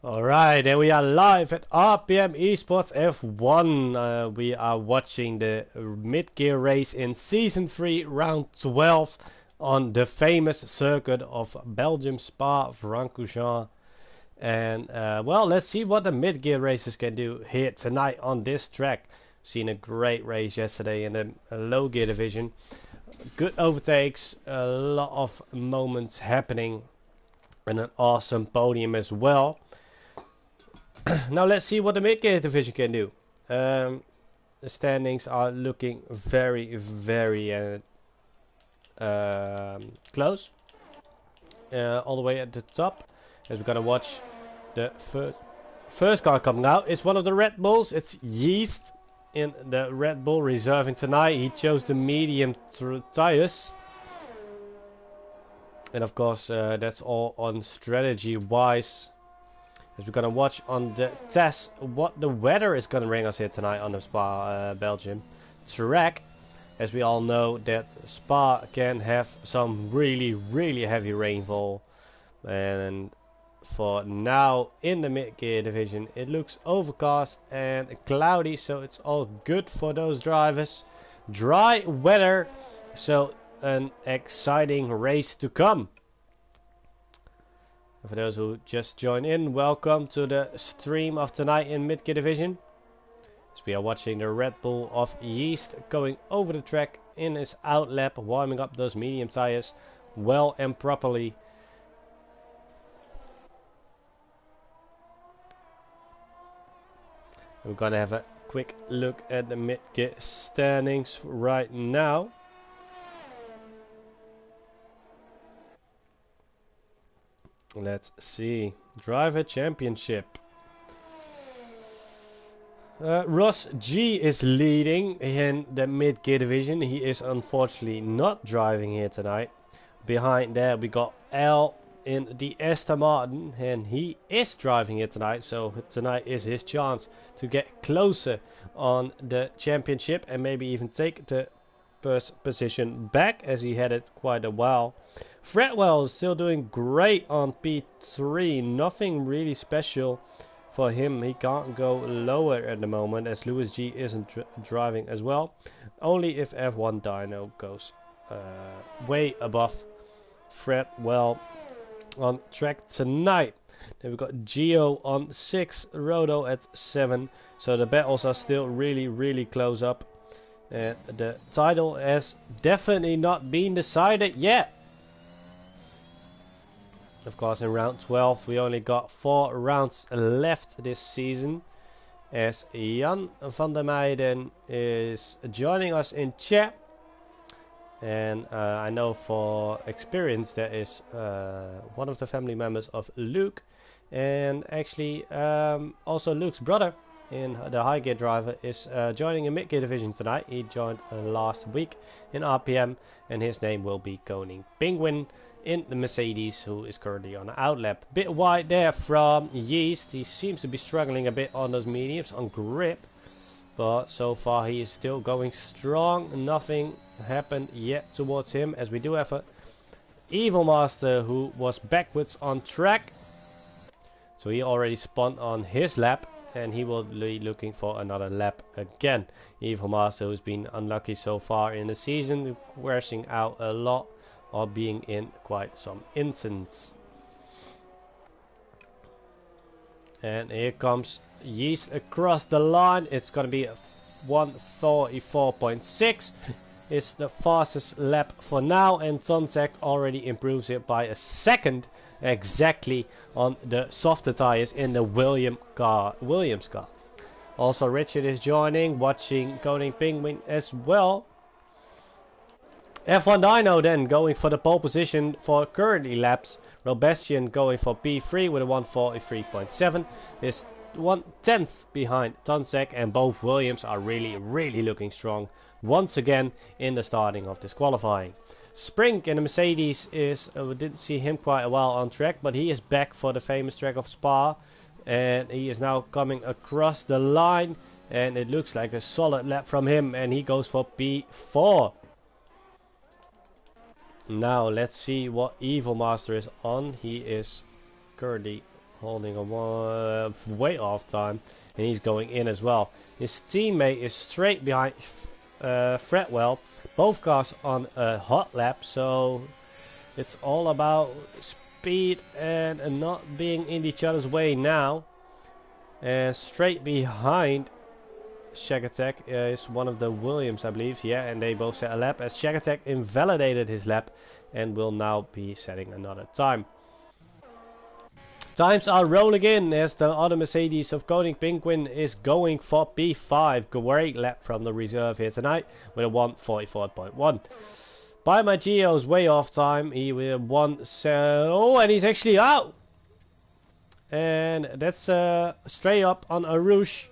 Alright, and we are live at RPM Esports F1. We are watching the mid-gear race in Season 3, Round 12 on the famous circuit of Belgium, Spa-Francorchamps. And, well, let's see what the mid-gear racers can do here tonight on this track. Seen a great race yesterday in the low-gear division. Good overtakes, a lot of moments happening, and an awesome podium as well. Now let's see what the mid-gear division can do. The standings are looking very close. All the way at the top. As we're gonna watch the first car coming out. It's one of the Red Bulls. It's Yeast in the Red Bull reserving tonight. He chose the medium tires. And of course that's all on strategy wise. As we're gonna watch on the test what the weather is gonna bring us here tonight on the Spa Belgium track. As we all know that Spa can have some really heavy rainfall, and for now in the mid-gear division it looks overcast and cloudy, so it's all good for those drivers. Dry weather, so an exciting race to come. For those who just joined in, welcome to the stream of tonight in mid-gear division. As we are watching the Red Bull of Yeast going over the track in his out lap, warming up those medium tires well and properly. We're gonna have a quick look at the mid-gear standings right now. Let's see. Driver Championship. Ross G is leading in the mid-gear division. He is unfortunately not driving here tonight. Behind there we got L in the Aston Martin, and he is driving here tonight. So tonight is his chance to get closer on the championship and maybe even take the first position back, as he had it quite a while. Fredwell is still doing great on P3. Nothing really special for him. He can't go lower at the moment, as Lewis G isn't driving as well. Only if F1 Dyno goes way above Fredwell on track tonight. Then we've got Geo on 6, Rodo at 7. So the battles are still really close up. And the title has definitely not been decided yet. Of course, in round 12 we only got 4 rounds left this season, as Jan van der Meijden is joining us in chat. And I know for experience there is one of the family members of Luke, and actually also Luke's brother in the high gear driver is joining a mid-gear division tonight. He joined last week in RPM, and his name will be Koning Penguin in the Mercedes, who is currently on the outlap. Bit wide there from Yeast. He seems to be struggling a bit on those mediums on grip, but so far he is still going strong. Nothing happened yet towards him, as we do have a Evil Master who was backwards on track, so he already spun on his lap, and he will be looking for another lap again. Evil Master, who's been unlucky so far in the season, crashing out a lot or being in quite some incidents. And here comes Yeast across the line. It's gonna be a 1:44.6. It's the fastest lap for now, and Tonzek already improves it by a second exactly on the softer tires in the Williams car. Also Richard is joining, watching Koning Penguin as well. F1 Dyno then going for the pole position for currently laps. Robastian going for P3 with a 1:43.7. is 1/10 behind Tonzek, and both Williams are really looking strong once again in the starting of this qualifying. Sprink in the Mercedes is, we didn't see him quite a while on track, but he is back for the famous track of Spa, and he is now coming across the line, and it looks like a solid lap from him, and he goes for P4. Now let's see what Evil Master is on. He is currently holding a way off time, and he's going in as well. His teammate is straight behind Fredwell. Both cars on a hot lap, so it's all about speed and not being in each other's way now. And straight behind Shack Attack is one of the Williams, I believe. Yeah, and they both set a lap as Shack Attack invalidated his lap and will now be setting another time. Times are rolling in as the other Mercedes of Koning Penguin is going for P5. Great lap from the reserve here tonight with a 1:44.1. By my Geo's way off time, he will and he's actually out. And that's straight up on a Rouge.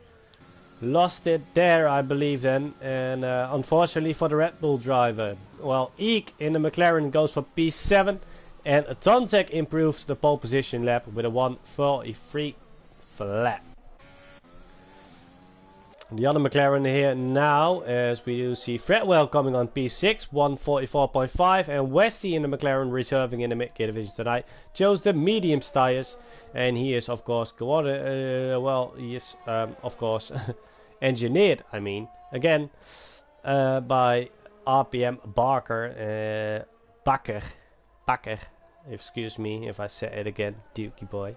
Lost it there, I believe then, and unfortunately for the Red Bull driver. Well, Eek in the McLaren goes for P7, and Tonzek improves the pole position lap with a 1:43 flat. The other McLaren here now, as we do see Fredwell coming on P6, 1:44.5, and Westy in the McLaren reserving in the mid-gear division tonight, chose the mediums tires, and he is of course of course engineered, I mean, again by RPM Bakker, excuse me if I say it again, Dukey boy.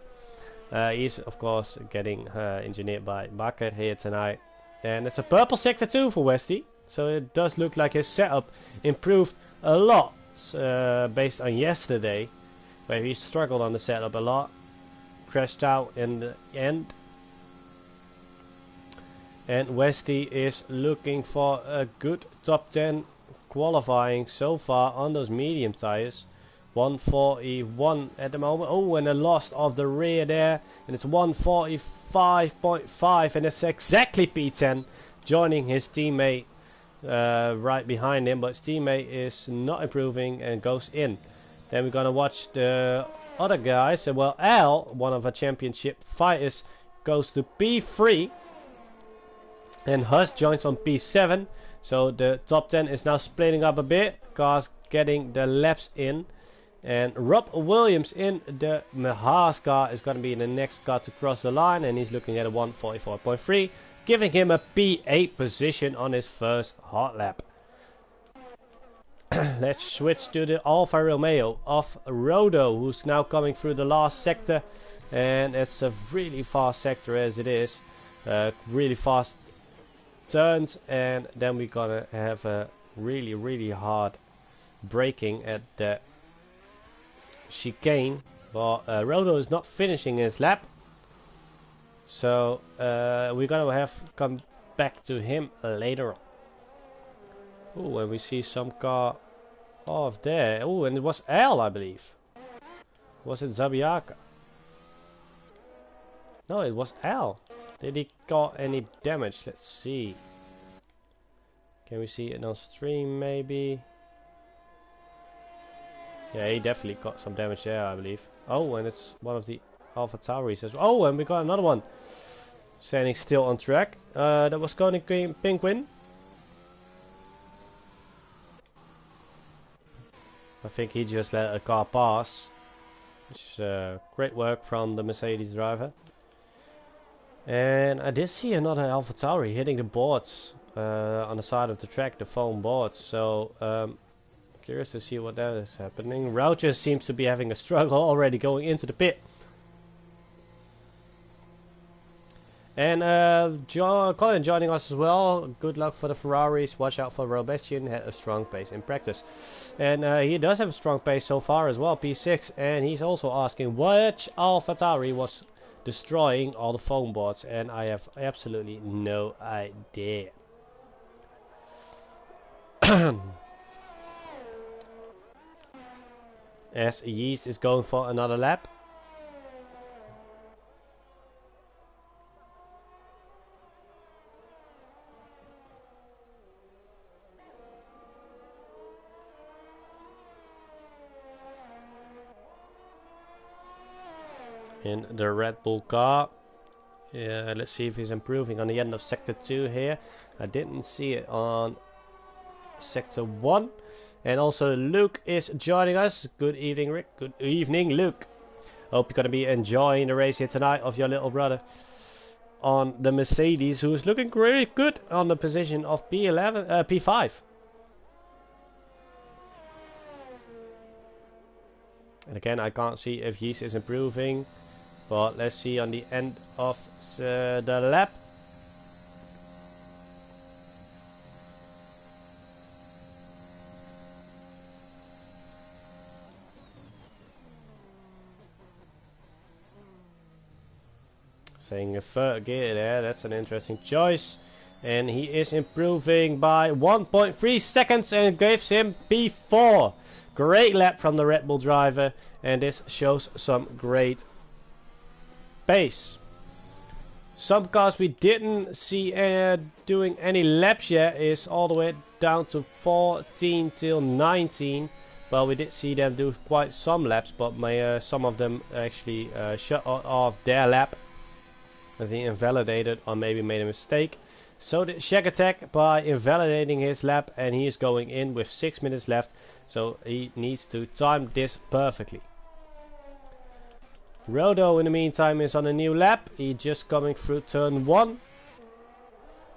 He's of course getting engineered by Bakker here tonight. And it's a purple sector 2 for Westy, so it does look like his setup improved a lot based on yesterday, where he struggled on the setup a lot, crashed out in the end. And Westy is looking for a good top 10 qualifying so far on those medium tires. 1:41 at the moment. Oh, and a loss of the rear there, and it's 1:45.5, and it's exactly P10 joining his teammate right behind him, but his teammate is not improving and goes in. Then we're gonna watch the other guys. Well, Al, one of our championship fighters, goes to P3, and Huss joins on P7. So the top 10 is now splitting up a bit. Cars getting the laps in. And Rob Williams in the Haas car is going to be the next car to cross the line, and he's looking at a 1:44.3, giving him a P8 position on his first hot lap. Let's switch to the Alfa Romeo of Rodo, who's now coming through the last sector, and it's a really fast sector as it is, really fast turns, and then we're gonna have a really hard braking at the chicane, but Rodo is not finishing his lap, so we're gonna have to come back to him later on. Oh, and we see some car off there. Oh, and it was Al, I believe. Was it Zabiaka? No, it was Al. Did he got any damage? Let's see. Can we see it on stream maybe? Yeah, he definitely got some damage there, I believe. Oh, and it's one of the Alpha Tauris as well. Oh, and we got another one standing still on track. That was Koning Penguin. I think he just let a car pass. Which is great work from the Mercedes driver. And I did see another Alpha Tauri hitting the boards on the side of the track, the foam boards. So curious to see what that is happening. Raucher seems to be having a struggle already going into the pit. And Colin joining us as well. Good luck for the Ferraris. Watch out for Robestian. Had a strong pace in practice. And he does have a strong pace so far as well, P6. And he's also asking which AlphaTauri was destroying all the foam boards. And I have absolutely no idea. As Yeast is going for another lap. In the Red Bull car. Let's see if he's improving on the end of sector 2 here. I didn't see it on sector 1. And also Luke is joining us. Good evening, Rick. Good evening, Luke. Hope you're going to be enjoying the race here tonight of your little brother on the Mercedes, who is looking really good on the position of P5. And again, I can't see if Yeast is improving, but let's see on the end of the lap. Saying a third gear there, that's an interesting choice. And he is improving by 1.3 seconds and gives him P4. Great lap from the Red Bull driver, and this shows some great pace. Some cars we didn't see doing any laps yet is all the way down to 14 till 19. Well, we did see them do quite some laps, but some of them actually shut off their lap. He invalidated or maybe made a mistake. So did Shack Attack by invalidating his lap, and he is going in with 6 minutes left, so he needs to time this perfectly. Rodo in the meantime is on a new lap. He just coming through turn 1.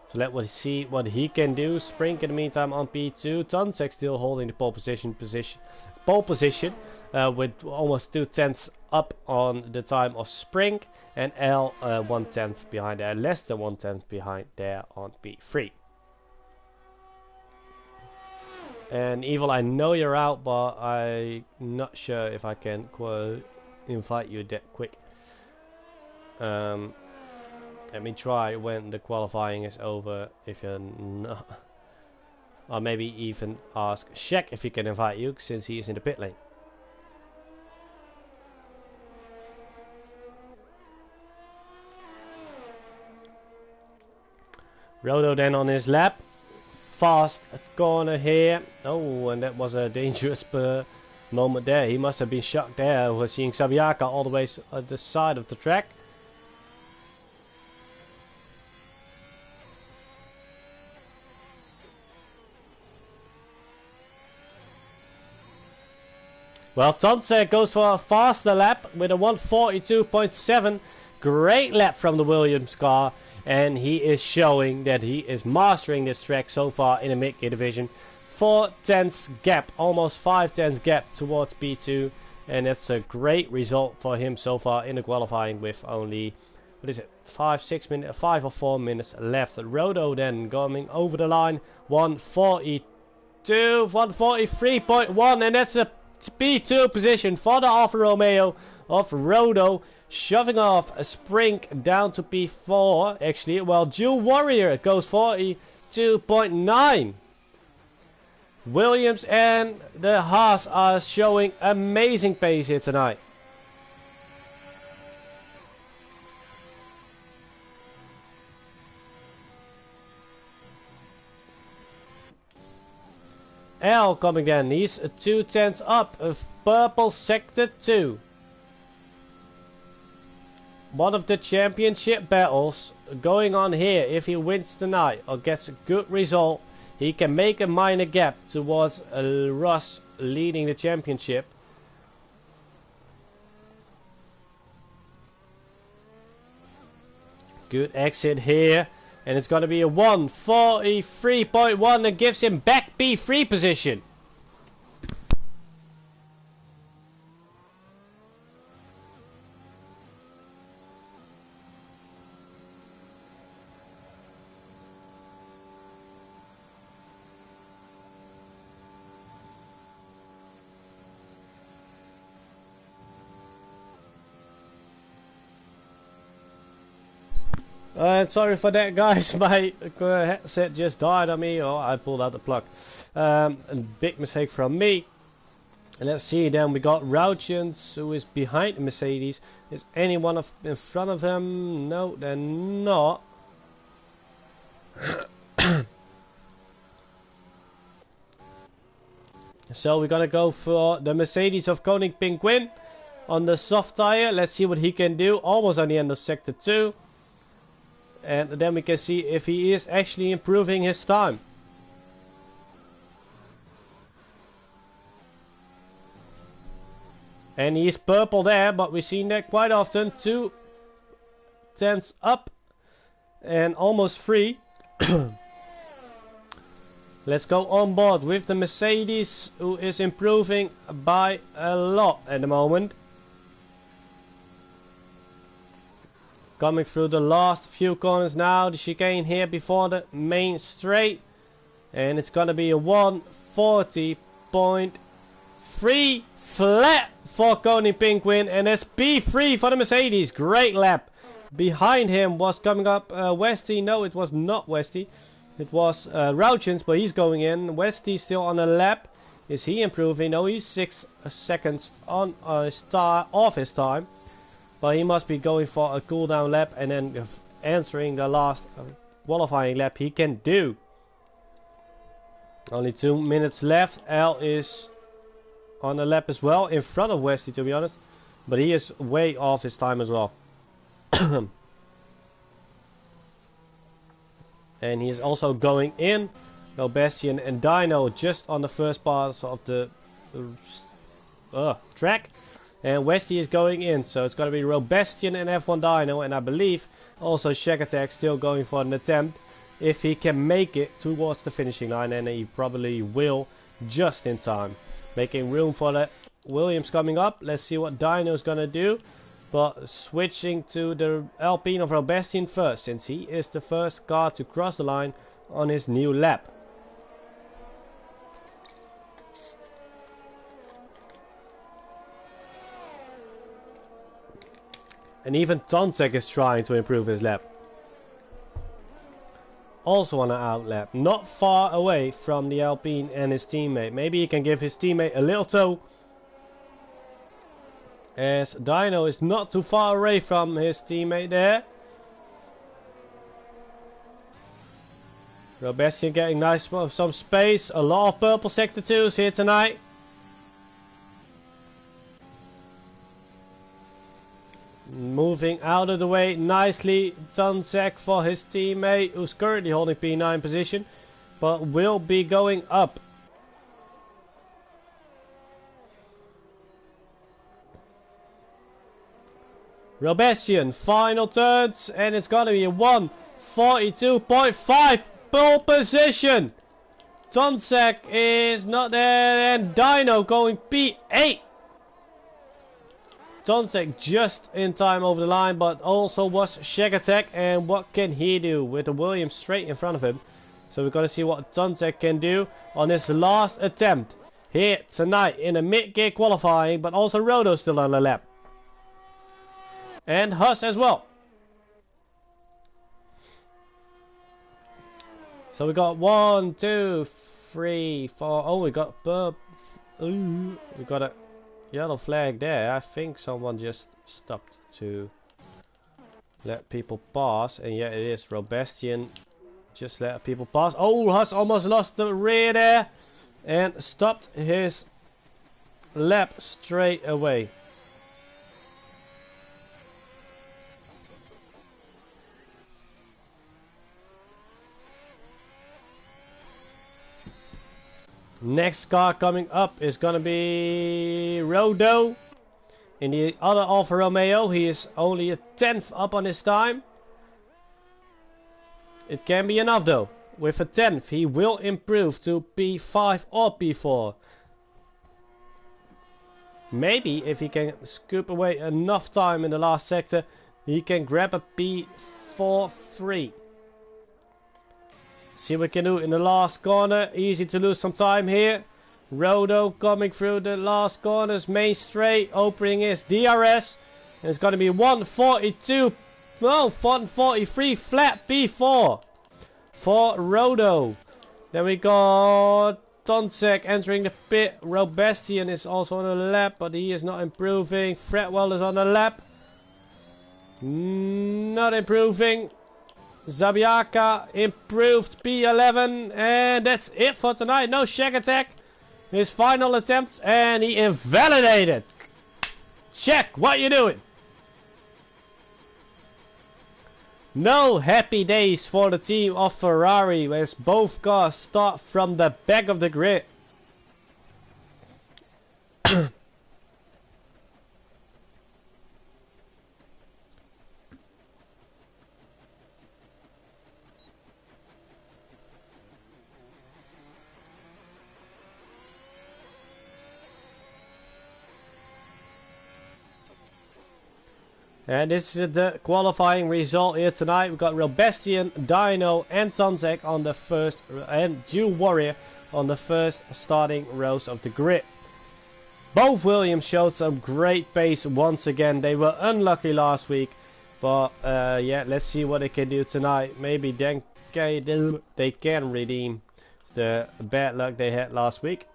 So let's see what he can do. Sprink in the meantime on P2. Tonsek still holding the pole position with almost 2/10 up on the time of Sprink, and L 1/10 behind there, less than 1/10 behind there on P3. And Evil, I know you're out, but I'm not sure if I can invite you that quick. Let me try when the qualifying is over, if you're not, or maybe even ask Shaq if he can invite you, since he is in the pit lane. Rodo then on his lap, fast corner here. Oh, and that was a dangerous moment there. He must have been shocked there. We're seeing Sabiaka all the way at the side of the track. Well, Tonsek goes for a faster lap with a 1:42.7. Great lap from the Williams car, and he is showing that he is mastering this track so far in the mid-gear division. 4/10 gap, almost 5/10 gap towards P2, and that's a great result for him so far in the qualifying with only, what is it, 5 or 4 minutes left. Rodo then going over the line, 1:43.1, and that's a P2 position for the Alfa Romeo of Rodo, shoving off a Sprink down to P4 actually, while Jewel Warrior goes 42.9. Williams and the Haas are showing amazing pace here tonight. L coming then, he's 2/10 up of purple sector 2. One of the championship battles going on here. If he wins tonight or gets a good result, he can make a minor gap towards Russ leading the championship. Good exit here. And it's going to be a 1:43.1 that gives him back P3 position. Sorry for that, guys. My headset just died on me, or I pulled out the plug. A big mistake from me. And let's see, then we got Rauchens, who is behind the Mercedes. Is anyone in front of him? No, they're not. So we're gonna go for the Mercedes of Koning Penguin on the soft tire. Let's see what he can do. Almost on the end of sector 2. And then we can see if he is actually improving his time. And he's purple there, but we've seen that quite often. 2 tenths up and almost 3. Let's go on board with the Mercedes, who is improving by a lot at the moment. Coming through the last few corners now. The chicane here before the main straight. And it's gonna be a 1:40.3 flat for Koning Penguin. And it's P3 for the Mercedes. Great lap. Behind him was coming up Westy. No, it was not Westy. It was Rauchens, but he's going in. Westy still on a lap. Is he improving? No, he's 6 seconds on off his time. But he must be going for a cool down lap and then answering the last qualifying lap he can do. Only 2 minutes left. Al is on a lap as well, in front of Westy, to be honest. But he is way off his time as well. And he is also going in. Robastian and Dino just on the first parts of the track. And Westy is going in. So it's going to be Robastian and F1 Dino. And I believe also Shack Attack still going for an attempt. If he can make it towards the finishing line. And he probably will just in time. Making room for the Williams coming up. Let's see what Dino is going to do. But switching to the Alpine of Robastian first, since he is the first car to cross the line on his new lap. And even Tonsek is trying to improve his lap. Also on an out lap, not far away from the Alpine and his teammate. Maybe he can give his teammate a little tow. As Dino is not too far away from his teammate there. Robastian getting nice some space. A lot of purple sector 2s here tonight. Moving out of the way nicely. Tonsek for his teammate, who's currently holding P9 position, but will be going up. Robastian, final turns, and it's gonna be a 1:42.5 pole position. Tonsek is not there, and Dino going P8. Tonsek just in time over the line, but also was Shack Attack, and what can he do with the Williams straight in front of him? So we're gonna see what Tonsek can do on his last attempt here tonight in a mid-gear qualifying, but also Rodo still on the lap. And Huss as well. So we got 1, 2, 3, 4. Oh, we got we got a yellow flag there. I think someone just stopped to let people pass. And yeah, it is Robastian. Just let people pass. Oh, Huss almost lost the rear there. And stopped his lap straight away. Next car coming up is gonna be Rodo. In the other Alfa Romeo, he is only a 10th up on his time. It can be enough though. With a 10th, he will improve to P5 or P4. Maybe if he can scoop away enough time in the last sector, he can grab a P4-3. See what we can do in the last corner. Easy to lose some time here. Rodo coming through the last corners. Main straight. Opening is DRS. And it's going to be 1:42. No, 1:43 flat P4 for Rodo. Then we got Tonsek entering the pit. Robastian is also on the lap, but he is not improving. Fredwell is on the lap. Not improving. Zabiaka improved P11, and that's it for tonight. No Shack Attack. His final attempt, and he invalidated. Check, what you doing? No happy days for the team of Ferrari, as both cars start from the back of the grid. And this is the qualifying result here tonight. We've got Robestian, Dino and Tonzek on the first, and Dual Warrior on the first starting rows of the grid. Both Williams showed some great pace once again. They were unlucky last week, but yeah, let's see what they can do tonight. Maybe then they can redeem the bad luck they had last week.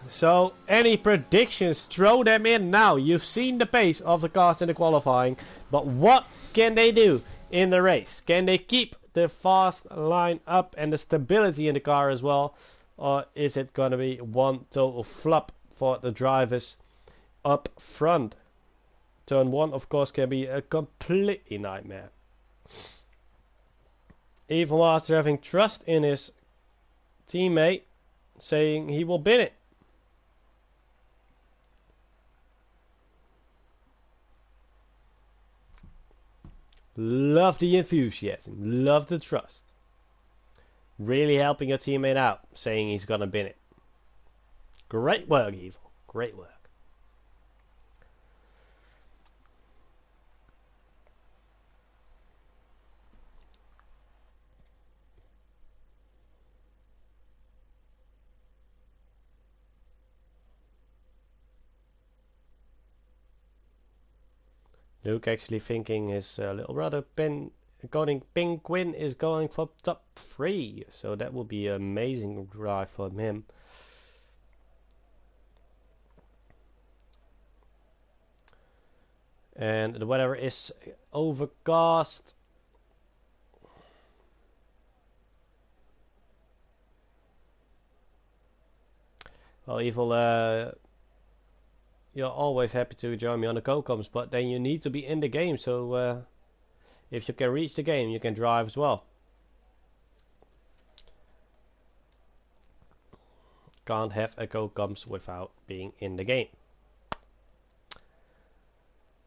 So, any predictions, throw them in now. You've seen the pace of the cars in the qualifying, but what can they do in the race? Can they keep the fast line up and the stability in the car as well? Or is it going to be one total flop for the drivers up front? Turn 1, of course, can be a completely nightmare. Evil Master having trust in his teammate, saying he will bin it. Love the enthusiasm, love the trust. Really helping your teammate out, saying he's gonna bin it. Great work, Evil. Great work. Luke actually thinking his little brother Penguin is going for top 3. So that will be an amazing drive for him. And the weather is overcast. Well, Evil, you're always happy to join me on the co-coms, but then you need to be in the game, so if you can reach the game, you can drive as well. Can't have a co-coms without being in the game.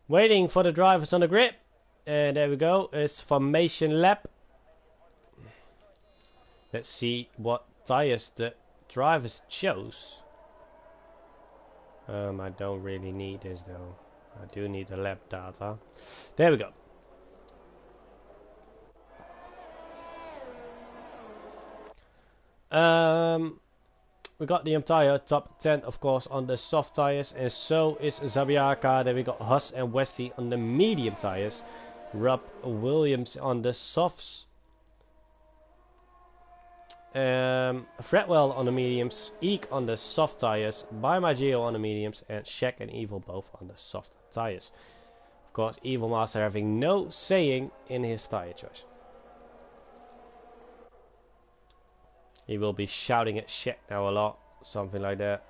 Waiting for the drivers on the grid, and there we go, it's formation lap. Let's see what tires the drivers chose. I don't really need this though. I do need the lap data. There we go. We got the entire top 10 of course on the soft tires, and so is Zabiaka. Then we got Huss and Westy on the medium tires. Rob Williams on the softs. Fredwell on the mediums, Eek on the soft tires, By My Geo on the mediums, and Shaq and Evil both on the soft tires. Of course, Evil Master having no saying in his tire choice. He will be shouting at Shaq now a lot, something like that.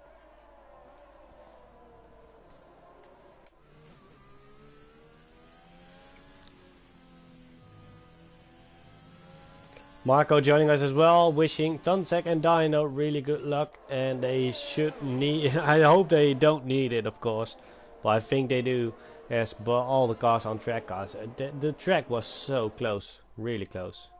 Marco joining us as well, wishing Tunsek and Dino really good luck, and they should need, I hope they don't need it of course, but I think they do, as all the cars on track cars. The track was so close, really close.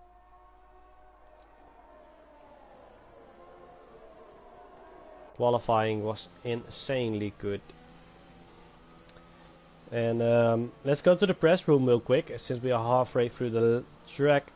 Qualifying was insanely good. And let's go to the press room real quick, since we are halfway through the track.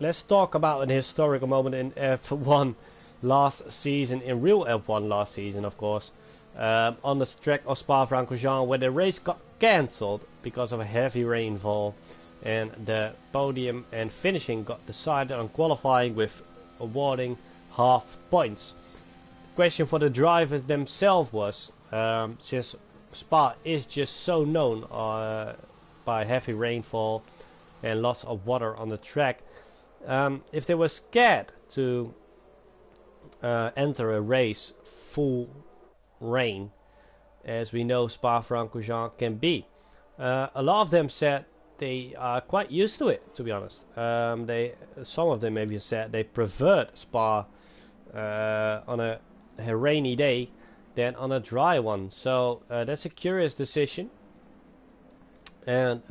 Let's talk about an historical moment in F1 last season, in real F1 last season of course, on the track of Spa-Francorchamps, where the race got cancelled because of a heavy rainfall, and the podium and finishing got decided on qualifying with awarding half points. The question for the drivers themselves was, since Spa is just so known by heavy rainfall and lots of water on the track, if they were scared to enter a race full rain, as we know Spa-Francorchamps can be. A lot of them said they are quite used to it, to be honest. Some of them maybe said they preferred Spa on a rainy day than on a dry one. So that's a curious decision. And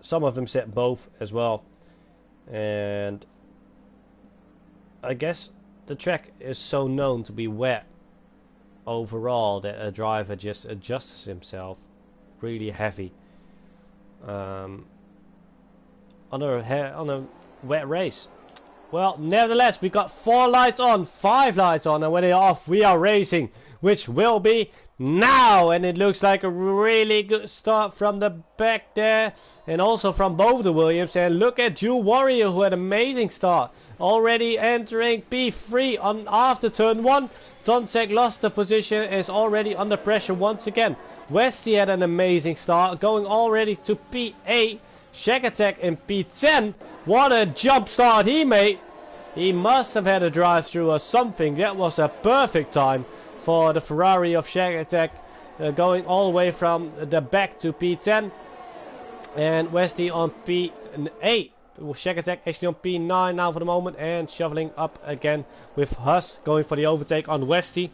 some of them said both as well. And I guess the track is so known to be wet overall that a driver just adjusts himself really heavy on a wet race. Well, nevertheless, we got 4 lights on, 5 lights on, and when they're off, we are racing, which will be now. And it looks like a really good start from the back there, and also from both the Williams. And look at Jewel Warrior, who had an amazing start, already entering P3 on after turn 1. Tonsek lost the position, is already under pressure once again. Westy had an amazing start, going already to P8. Shack Attack in P10. What a jump start he made. He must have had a drive through or something. That was a perfect time for the Ferrari of Shack Attack, going all the way from the back to P10. And Westy on P8. Shack Attack actually on P9 now for the moment, and shoveling up again with Huss going for the overtake on Westy.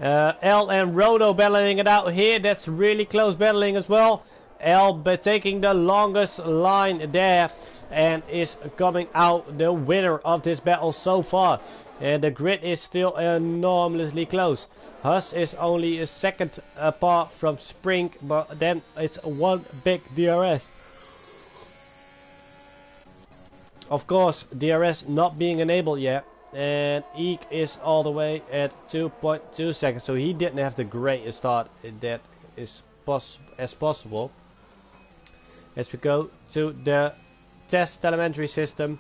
L and Rodo battling it out here. That's really close battling as well. L taking the longest line there and is coming out the winner of this battle so far. And the grid is still enormously close. Huss is only a second apart from Spring, but then it's one big DRS. Of course, DRS not being enabled yet. And Eek is all the way at 2.2 seconds, so he didn't have the greatest start that is possible. As we go to the test telemetry system,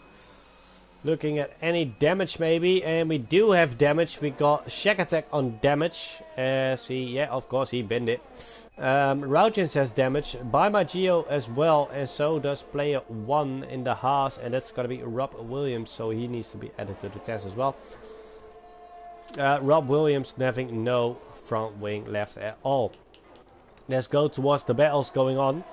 looking at any damage maybe, and we do have damage. We got Shack Attack on damage. Yeah, of course he binned it. Routjens has damage, by my Geo as well, and so does player 1 in the Haas, and that's gonna be Rob Williams, so he needs to be added to the test as well. Rob Williams having no front wing left at all. Let's go towards the battles going on,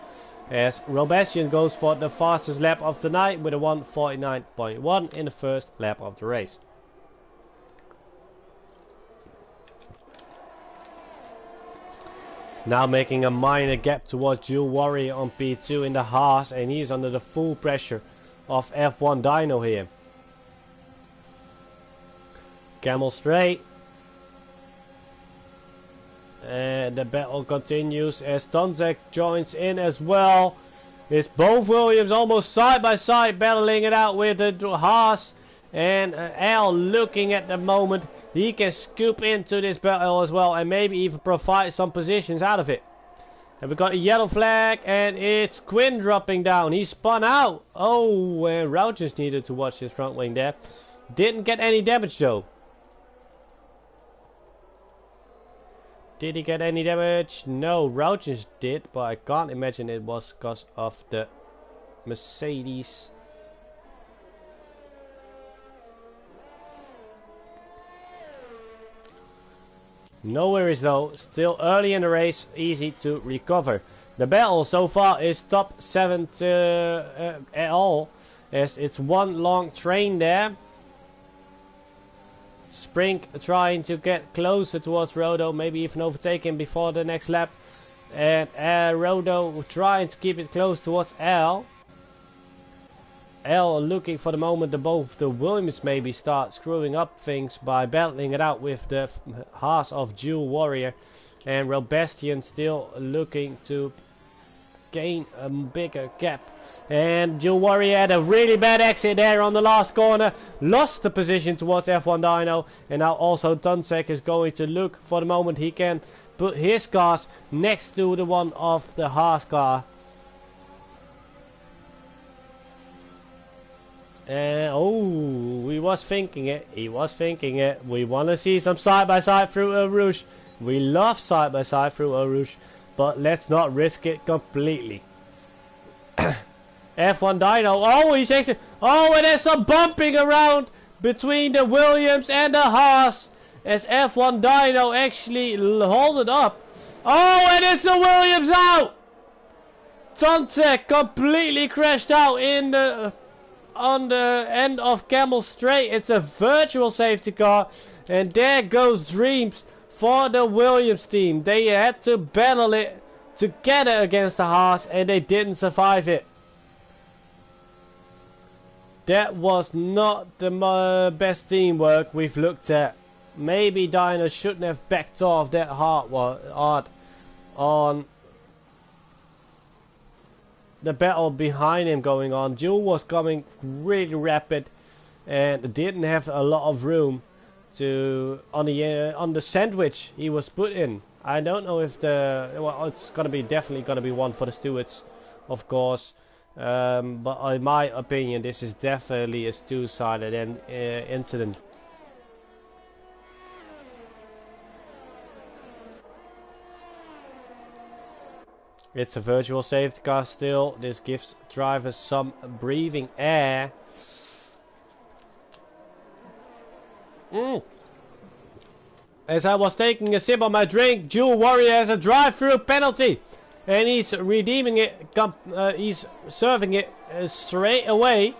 as Robastian goes for the fastest lap of the night with a 1:49.1 in the first lap of the race. Now making a minor gap towards Jewel Warrior on P2 in the Haas, and he's under the full pressure of F1 Dyno here. Camel straight. And the battle continues as Tonsek joins in as well. It's both Williams almost side by side battling it out with the Haas. And Al looking at the moment. He can scoop into this battle as well and maybe even provide some positions out of it. And we got a yellow flag, and it's Quinn dropping down. He spun out. Oh, and Routjens needed to watch his front wing there. Didn't get any damage though. Did he get any damage? No, Routjens did, but I can't imagine it was because of the Mercedes. No worries though, still early in the race, easy to recover. The battle so far is top 7 at all, as it's one long train there. Spring trying to get closer towards Rodo, maybe even overtake him before the next lap. And Rodo trying to keep it close towards L. L looking for the moment that both the Williams maybe start screwing up things by battling it out with the Haas of Jewel Warrior. And Robastian still looking to gain a bigger gap. And Jewel Warrior had a really bad exit there on the last corner. Lost the position towards F1 Dyno. And now also Tonsek is going to look for the moment he can put his cars next to the one of the Haas car. Oh, he was thinking it. He was thinking it. We want to see some side by side through Eau Rouge. We love side by side through Eau Rouge, but let's not risk it completely. F1 Dyno. Oh, he takes it. Oh, and there's some bumping around between the Williams and the Haas as F1 Dyno actually hold it up. Oh, and it's the Williams out. Tonsek completely crashed out in the on the end of Camel Straight. It's a virtual safety car, and there goes dreams for the Williams team. They had to battle it together against the Haas, and they didn't survive it. That was not the best teamwork we've looked at. Maybe Dino shouldn't have backed off that hard on the battle behind him going on. Jewel was coming really rapid and didn't have a lot of room to on the sandwich he was put in. I don't know if it's definitely gonna be one for the stewards, of course. But in my opinion, this is definitely a two-sided incident. It's a virtual safety car still. This gives drivers some breathing air. As I was taking a sip of my drink, Jewel Warrior has a drive-through penalty. And he's redeeming it, he's serving it straight away.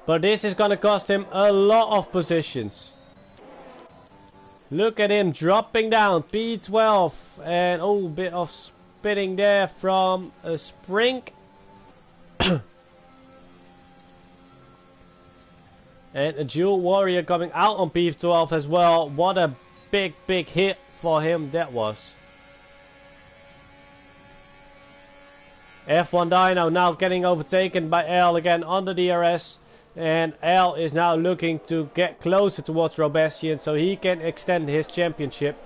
But this is gonna cost him a lot of positions. Look at him dropping down, P12. And oh, bit of spitting there from a Sprink. And a Jewel Warrior coming out on P12 as well. What a big hit for him that was. F1 Dino now getting overtaken by L again on the DRS. And L is now looking to get closer towards Robastian so he can extend his championship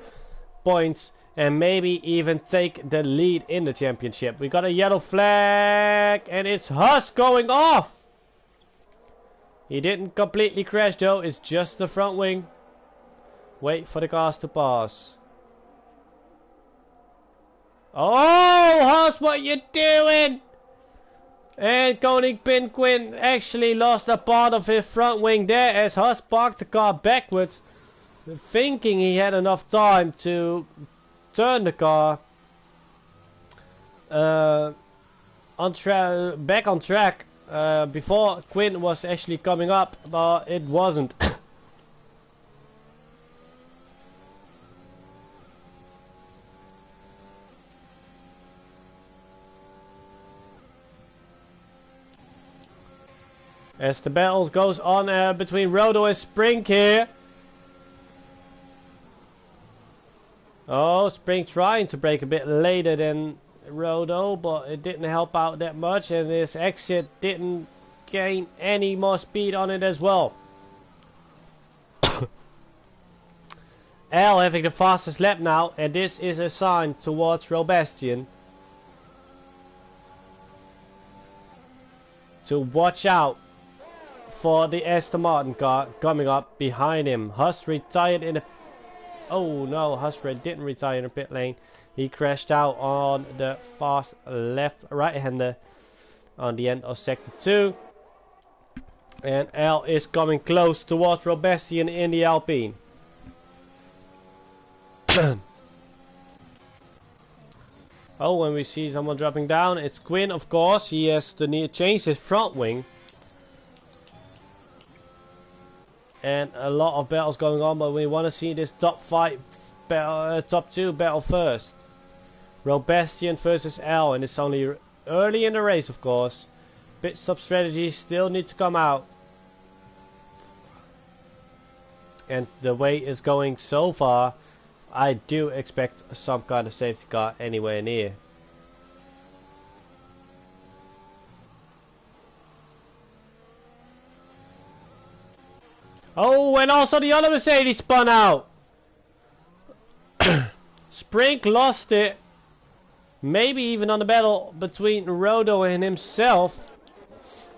points and maybe even take the lead in the championship. We got a yellow flag and it's Huss going off. He didn't completely crash though, it's just the front wing. Wait for the cars to pass. Oh, Huss, what you doing? And Koning Pinquin actually lost a part of his front wing there as Huss parked the car backwards, thinking he had enough time to turn the car back on track before Quinn was actually coming up, but it wasn't. As the battle goes on between Rodo and Sprink here. Oh, Sprink trying to brake a bit later than Rodo, but it didn't help out that much, and his exit didn't gain any more speed on it as well. L having the fastest lap now, and this is a sign towards Robastian to watch out for the Aston Martin car coming up behind him. Huss retired in the... Oh no, Huss didn't retire in the pit lane. He crashed out on the fast right-hander on the end of sector 2. And L is coming close towards Robastian in the Alpine. Oh, when we see someone dropping down, it's Quinn, of course. He has to change his front wing. And a lot of battles going on, but we want to see this top 2 battle first. Robastian versus L, and it's only early in the race, of course. Pit stop strategy still needs to come out. And the way it's going so far, I do expect some kind of safety car anywhere near. Oh, and also the other Mercedes spun out. Sprink lost it. Maybe even on the battle between Rodo and himself.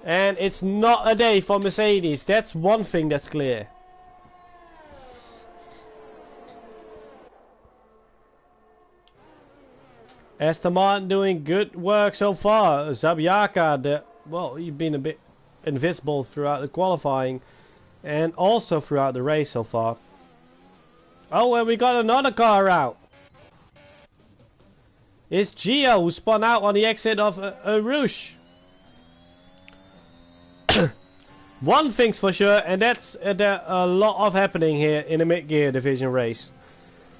And it's not a day for Mercedes. That's one thing that's clear. Aston Martin doing good work so far. Zabiaka, you've been a bit invisible throughout the qualifying. And also throughout the race so far. Oh, and we got another car out. It's Gio who spun out on the exit of Rouge. One thing's for sure, and that's a lot of happening here in the mid-gear division race.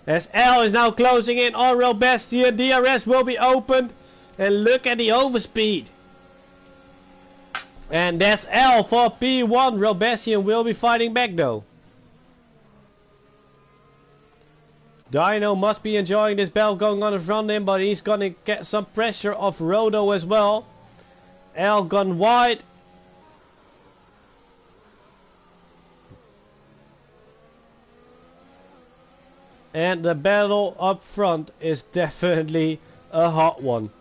As L is now closing in on Robastian, DRS will be opened. And look at the overspeed. And that's L for P1. Robesian will be fighting back though. Dino must be enjoying this bell going on in front of him, but he's gonna get some pressure off Rodo as well. L gone wide. And the battle up front is definitely a hot one.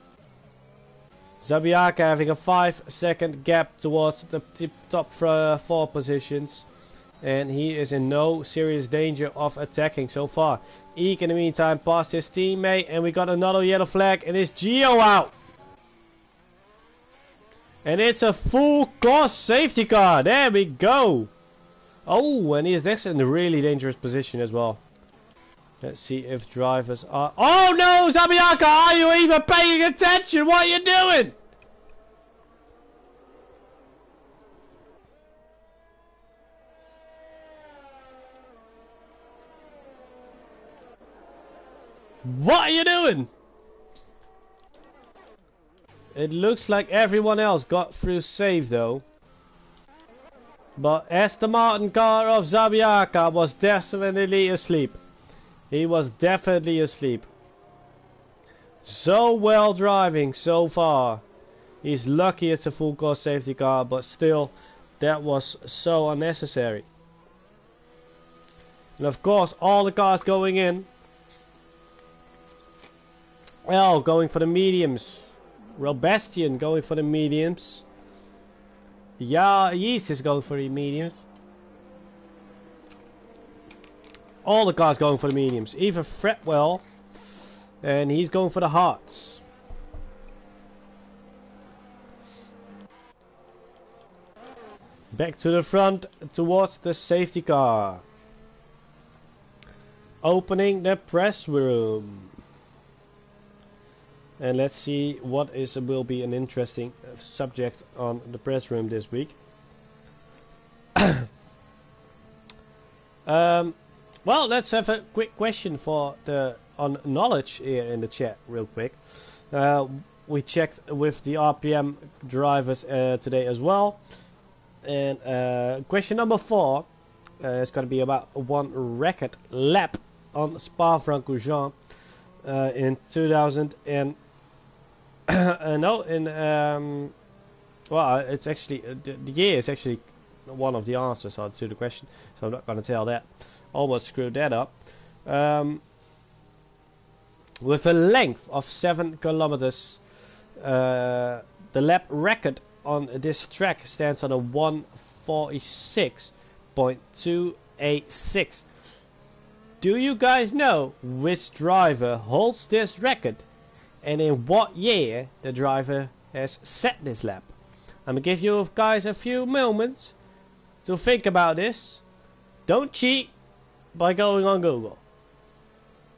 Zabiaka having a 5-second gap towards the top 4 positions. And he is in no serious danger of attacking so far. Eek in the meantime passed his teammate, and we got another yellow flag, and it's Gio out. And it's a full course safety car. There we go. Oh, and he is next in a really dangerous position as well. Let's see if drivers are... Oh no, Zabiaka, are you even paying attention? What are you doing? What are you doing? It looks like everyone else got through safe though. But Aston Martin car of Zabiaka was definitely asleep. He was definitely asleep. So well driving so far. He's lucky it's a full course safety car, but still that was so unnecessary. And of course all the cars going in. Well, going for the mediums. Robestian going for the mediums. Yeah, Yeast is going for the mediums. All the cars going for the mediums. Even Fretwell. And he's going for the hearts. Back to the front towards the safety car. Opening the press room. And let's see what will be an interesting subject on the press room this week. Well, let's have a quick question for on knowledge here in the chat real quick. We checked with the RPM drivers today as well. And question number 4 is going to be about one record lap on Spa-Francorchamps in 2000 and no, well, it's actually the year is actually one of the answers to the question, so I'm not going to tell that. Almost screwed that up. With a length of 7 kilometers, the lap record on this track stands on a 1:46.286. Do you guys know which driver holds this record? And in what year the driver has set this lap? I'm gonna give you guys a few moments to think about this. Don't cheat by going on Google.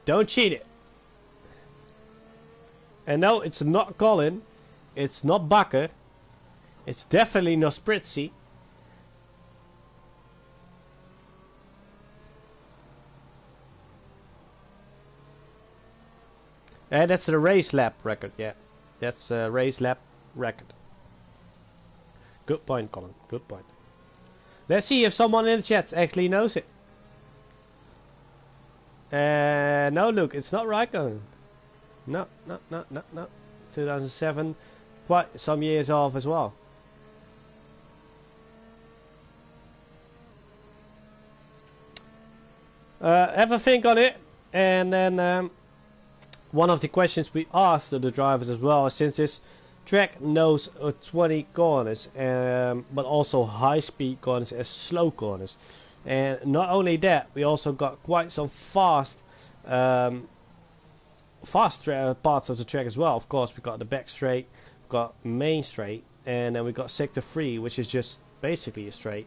Don't cheat it. And no, it's not Colin. It's not Bakker. It's definitely not Spritzy. And that's the race lap record, yeah. That's a race lap record. Good point, Colin. Good point. Let's see if someone in the chat actually knows it. No, look, it's not Raikkonen. No. 2007, quite some years off as well. Have a think on it, and then one of the questions we asked the drivers as well, since this track knows 20 corners, but also high-speed corners and slow corners. And not only that, we also got quite some fast parts of the track as well. Of course, we got the back straight, we got main straight, and then we got sector 3, which is just basically a straight.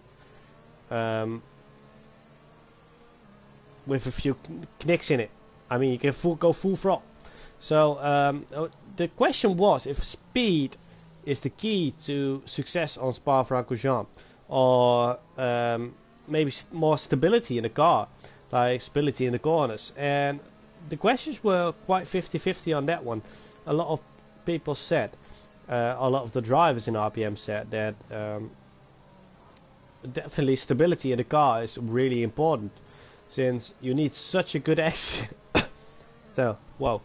With a few knicks in it. I mean, you can go full throttle. So the question was if speed is the key to success on Spa-Francorchamps, or maybe more stability in the car, like stability in the corners. And the questions were quite 50-50 on that one. A lot of people said a lot of the drivers in RPM said that definitely stability in the car is really important, since you need such a good exit. So, whoa,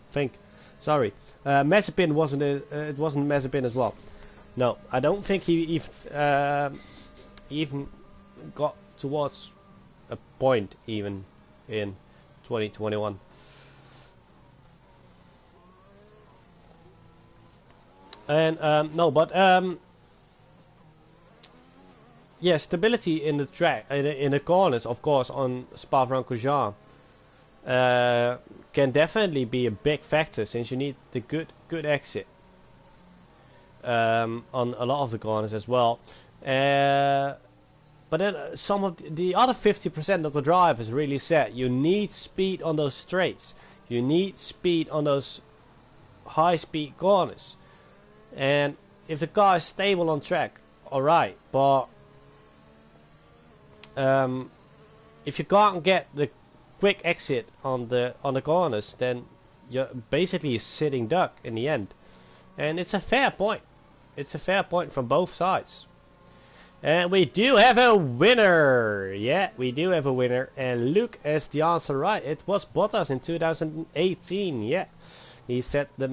sorry. Mazepin wasn't it wasn't Mazepin as well. No, I don't think he even got towards a point even in 2021. And no, but yeah, stability in the track, in the corners, of course, on Spa-Francorchamps can definitely be a big factor, since you need the good exit on a lot of the corners as well. But then some of the other 50% of the drivers really said you need speed on those straights, you need speed on those high-speed corners. And if the car is stable on track, alright, but if you can't get the quick exit on the corners, then you're basically a sitting duck in the end. And it's a fair point. It's a fair point from both sides. And we do have a winner. Yeah, we do have a winner. And Luke has the answer right. It was Bottas in 2018. Yeah. He set the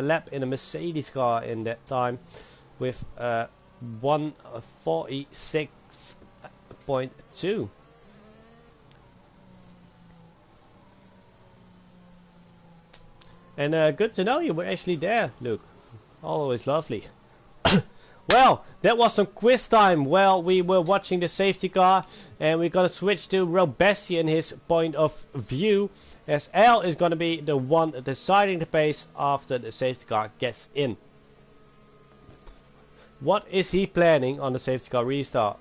lap in a Mercedes car in that time with 1:46.2. And good to know you were actually there, Luke. Always lovely. Well, that was some quiz time. Well, we were watching the safety car, and we're gonna switch to Robesti and his point of view, as Al is gonna be the one deciding the pace after the safety car gets in. What is he planning on the safety car restart?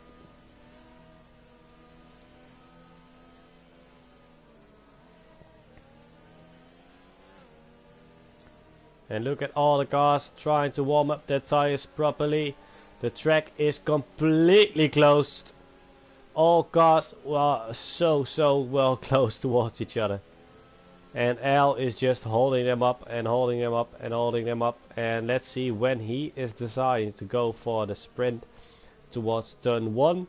And look at all the cars trying to warm up their tires properly. The track is completely closed. All cars were so well close towards each other. And Al is just holding them up and holding them up and holding them up. And let's see when he is deciding to go for the sprint towards turn 1.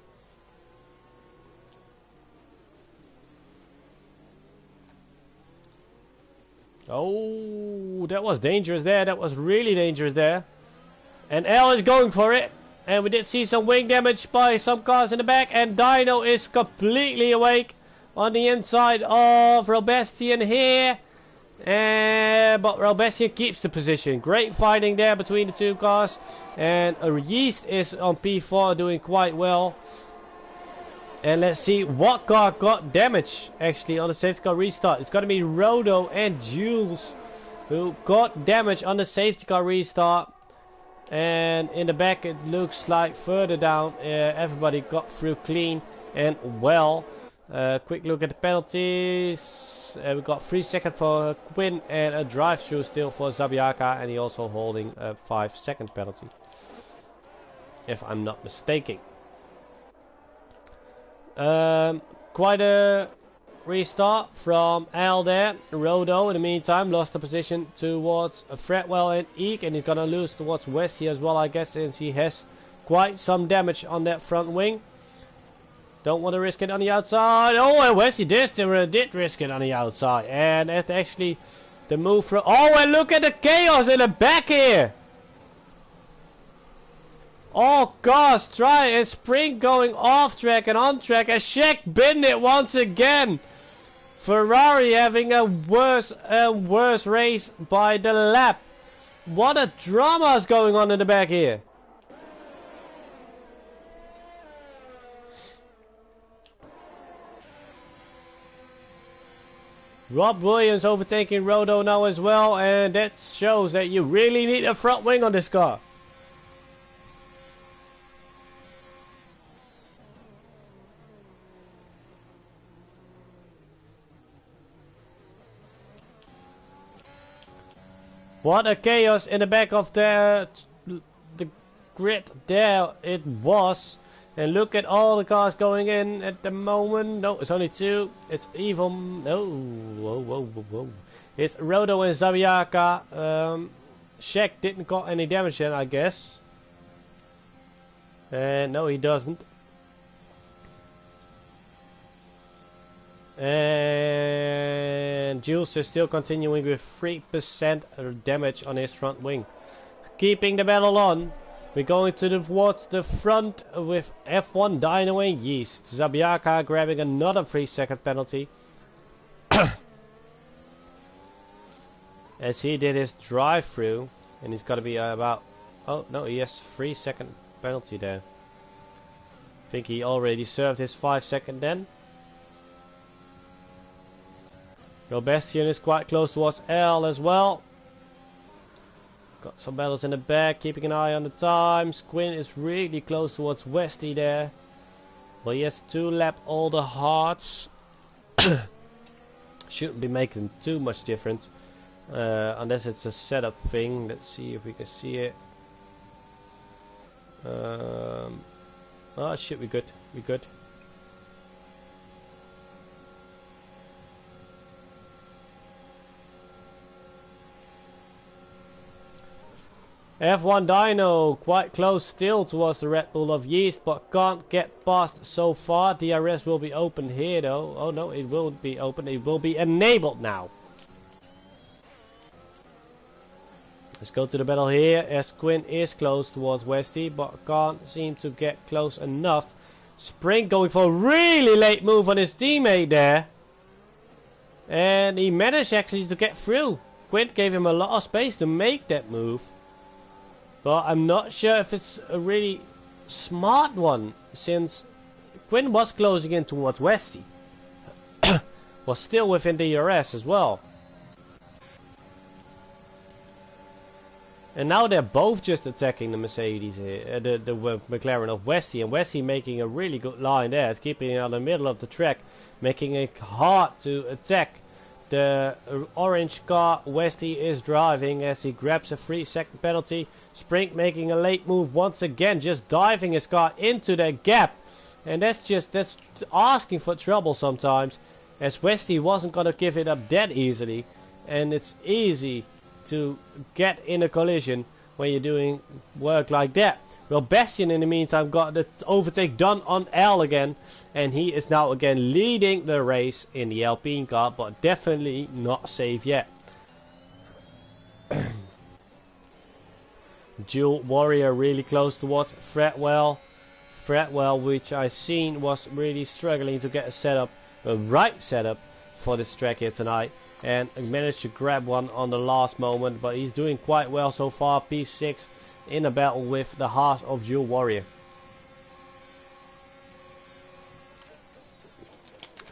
Oh, that was dangerous there. That was really dangerous there. And Al is going for it. And we did see some wing damage by some cars in the back. And Dino is completely awake on the inside of Robestian here. But Robestian keeps the position. Great fighting there between the two cars. And Yeast is on P4 doing quite well. And let's see what car got damage actually on the safety car restart. It's going to be Rodo and Jules who got damage on the safety car restart. And in the back it looks like further down everybody got through clean and well. Quick look at the penalties. We got 3 seconds for Quinn and a drive-through still for Zabiaka. And he also holding a 5-second penalty, if I'm not mistaken. Quite a restart from Al there. Rodo in the meantime lost the position towards Fredwell and Eek, and he's gonna lose towards Westy as well, I guess, since he has quite some damage on that front wing. Don't want to risk it on the outside. Oh, and Westy did risk it on the outside, and that's actually the move from. Oh, and look at the chaos in the back here. All cars try and sprint going off track and on track, and Shaq binned it once again. Ferrari having a worse and worse race by the lap. What a drama is going on in the back here. Rob Williams overtaking Rodo now as well, and that shows that you really need a front wing on this car. What a chaos in the back of the grid there it was. And look at all the cars going in at the moment. No, it's only 2. It's even. No, whoa. It's Rodo and Zabiaka. Shaq didn't got any damage then, I guess. And no, he doesn't. And Jules is still continuing with 3% damage on his front wing. Keeping the battle on. We're going towards the front with F1 Dino and Yeast. Zabiaka grabbing another 3-second penalty. As he did his drive through. And he's got to be about... Oh no, he has 3-second penalty there. I think he already served his 5-second then. Robestian is quite close towards L as well. Got some battles in the back, keeping an eye on the time. Squin is really close towards Westy there. But he has 2 lap older hearts. Shouldn't be making too much difference. Unless it's a setup thing. Let's see if we can see it. Oh, it should be good. Be good. F1 Dino quite close still towards the Red Bull of Yeast, but can't get past so far. DRS will be opened here though. Oh no, it will be open. It will be enabled now. Let's go to the battle here as Quinn is close towards Westy, but can't seem to get close enough. Spring going for a really late move on his teammate there. And he managed actually to get through. Quinn gave him a lot of space to make that move. But I'm not sure if it's a really smart one, since Quinn was closing in towards Westy. Was still within the DRS as well. And now they're both just attacking the Mercedes here, the McLaren of Westy, and Westy making a really good line there, keeping it on the middle of the track, making it hard to attack the orange car Westy is driving as he grabs a 3-second penalty. Spring making a late move once again, just diving his car into the gap, and that's asking for trouble sometimes, as Westy wasn't gonna give it up that easily, and it's easy to get in a collision when you're doing work like that. Well, Bastian in the meantime got the overtake done on L again, and he is now again leading the race in the Alpine car, but definitely not safe yet. Jewel Warrior really close towards Fredwell. Fredwell, which I seen was really struggling to get a right setup for this track here tonight, and managed to grab one on the last moment, but he's doing quite well so far. P6 in a battle with the Haas of Jewel Warrior.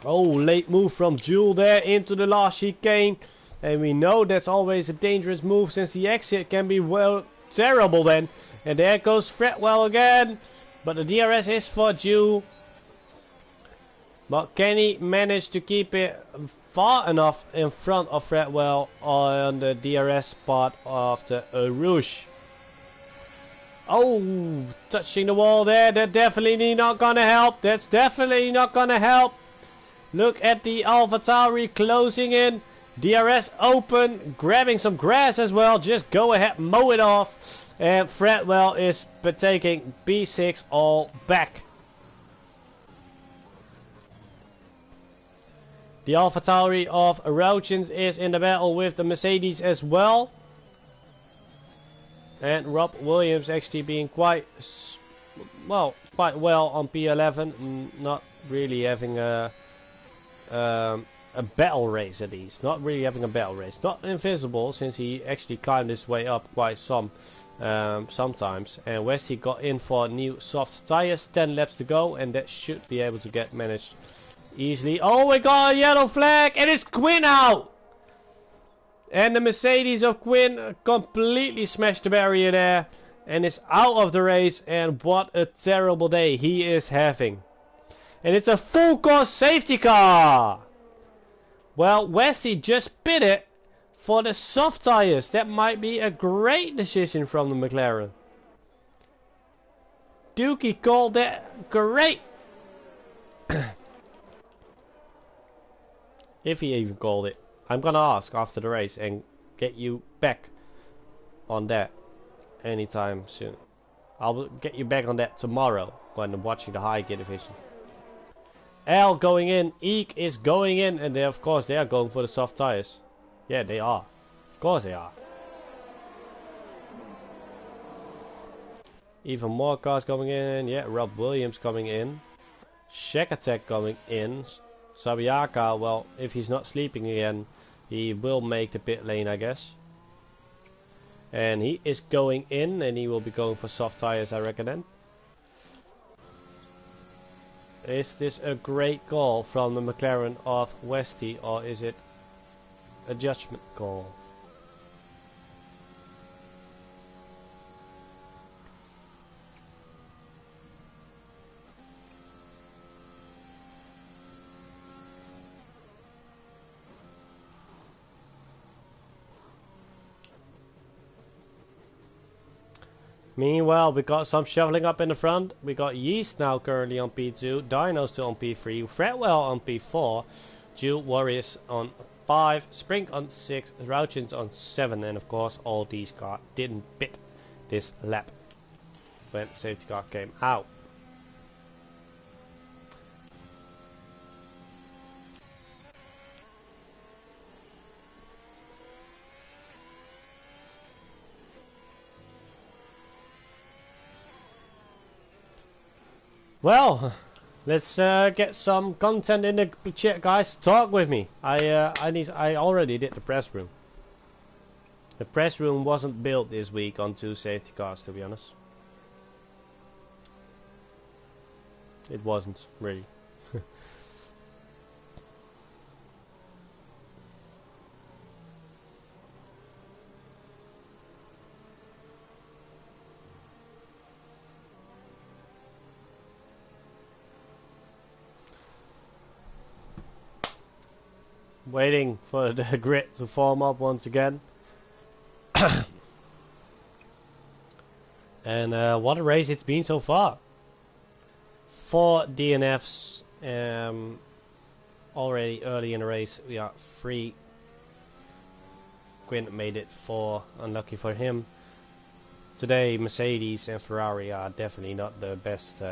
Oh, late move from Jewel there into the last chicane, and we know that's always a dangerous move since the exit can be terrible then. And there goes Fredwell again, but the DRS is for Jewel. But can he manage to keep it far enough in front of Fredwell on the DRS part of the Rouge? Oh, touching the wall there. That's definitely not gonna help. That's definitely not gonna help. Look at the AlphaTauri closing in. DRS open, grabbing some grass as well. Just go ahead, mow it off. And Fredwell is taking B6 all back. The AlphaTauri of Rouchens is in the battle with the Mercedes as well. And Rob Williams actually being quite well on P11, not really having a battle race at least. Not really having a battle race. Not invisible, since he actually climbed his way up quite sometimes. And Westy got in for new soft tires. 10 laps to go, and that should be able to get managed easily. Oh, we got a yellow flag, and it's Quinn out. And the Mercedes of Quinn completely smashed the barrier there and is out of the race. And what a terrible day he is having. And it's a full course safety car. Well, Westy just pitted for the soft tires. That might be a great decision from the McLaren. Dookie called that great. If he even called it. I'm gonna ask after the race and get you back on that anytime soon. I'll get you back on that tomorrow when I'm watching the high gear division. L going in, Eek is going in, and of course they are going for the soft tires. Yeah, they are. Of course they are. Even more cars coming in. Yeah, Rob Williams coming in. Shack Attack coming in. Sabiaka, well, if he's not sleeping again, he will make the pit lane, I guess. And he is going in, and he will be going for soft tires, I reckon then. Is this a great call from the McLaren of Westy, or is it a judgment call? Meanwhile, we got some shoveling up in the front. We got Yeast now currently on P2, Dino still on P3, Fredwell on P4, Jules Warriors on 5, Spring on 6, Rouchins on 7, and of course all these cars didn't pit this lap when safety car came out. Well, let's get some content in the chat, guys. Talk with me. I already did the press room. The press room wasn't built this week on 2 safety cars, to be honest. It wasn't really. Waiting for the grid to form up once again. And what a race it's been so far. 4 DNFs already early in the race. We are 3. Quinn made it 4, unlucky for him. Today Mercedes and Ferrari are definitely not the best.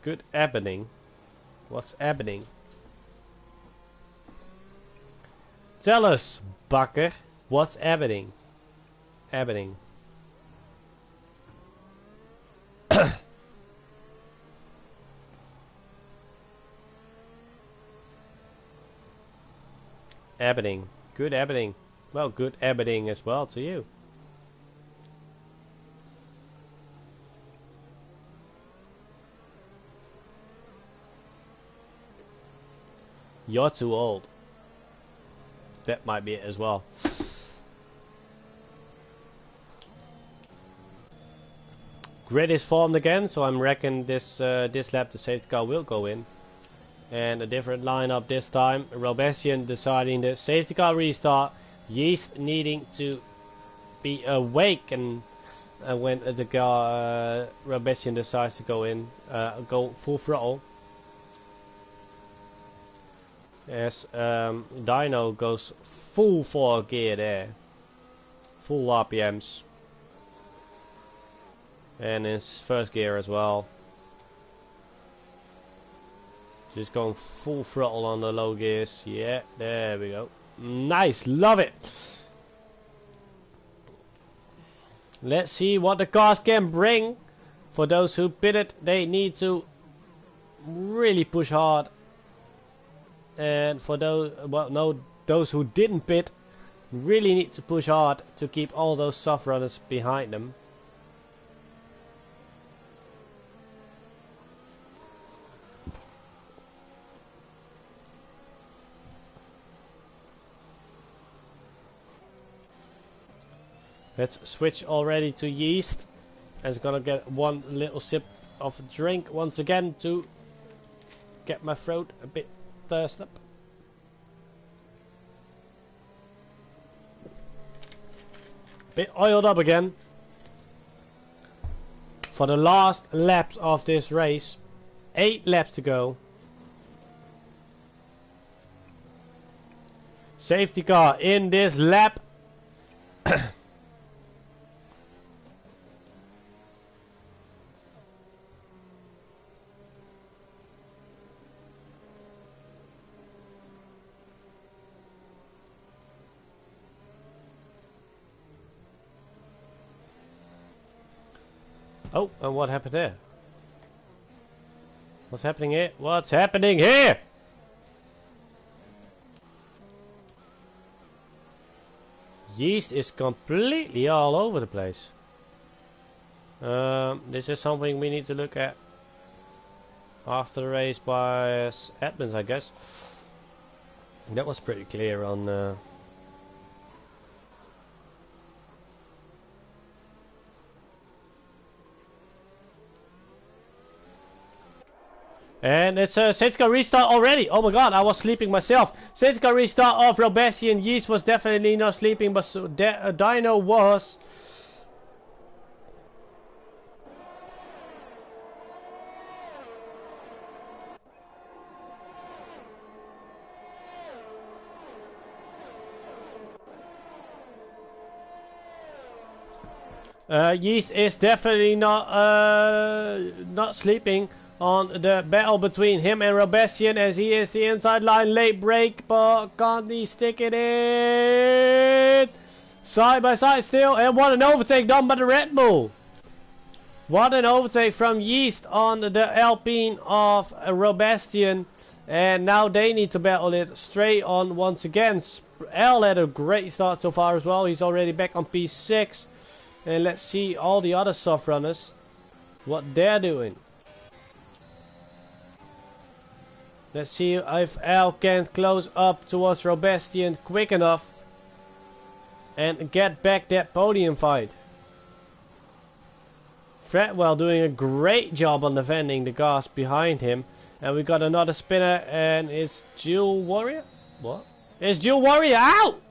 Good happening. What's happening? Tell us, Bakker, what's happening? Happening. Happening. Good happening. Well, good happening as well to you. You're too old. That might be it as well. Grid is formed again, so I'm reckon this lap the safety car will go in. And a different lineup this time. Robestian deciding the safety car restart. Yeast needing to be awake, and when the car Robestian decides to go in, go full throttle. As Dino goes full 4 gear there, full RPMs, and his first gear as well. Just going full throttle on the low gears. Yeah, there we go. Nice, love it. Let's see what the cars can bring. For those who pitted, they need to really push hard. And for those, well, no, those who didn't pit, really need to push hard to keep all those soft runners behind them. Let's switch already to Yeast. As gonna get one little sip of a drink once again to get my throat a bit thirsty up. Bit oiled up again. For the last laps of this race. 8 laps to go. Safety car in this lap. Oh, and what happened there? What's happening here? What's happening here? Yeast is completely all over the place. This is something we need to look at after the race by admins, I guess. That was pretty clear on... And it's a safety car restart already. Oh my god, I was sleeping myself. Safety car restart of Robesian. Yeast was definitely not sleeping, but Dino was. Yeast is definitely not sleeping on the battle between him and Robesian, as he is the inside line. Late break, but can't he stick it in? Side by side still, and what an overtake done by the Red Bull. What an overtake from Yeast on the Alpine of Robesian. And now they need to battle it straight on once again. L had a great start so far as well. He's already back on P6. And let's see all the other soft runners, what they're doing. Let's see if L can close up towards Robesian quick enough and get back that podium fight. Fredwell doing a great job on defending the cars behind him. And we got another spinner, and it's Jewel Warrior? What? It's Jewel Warrior out!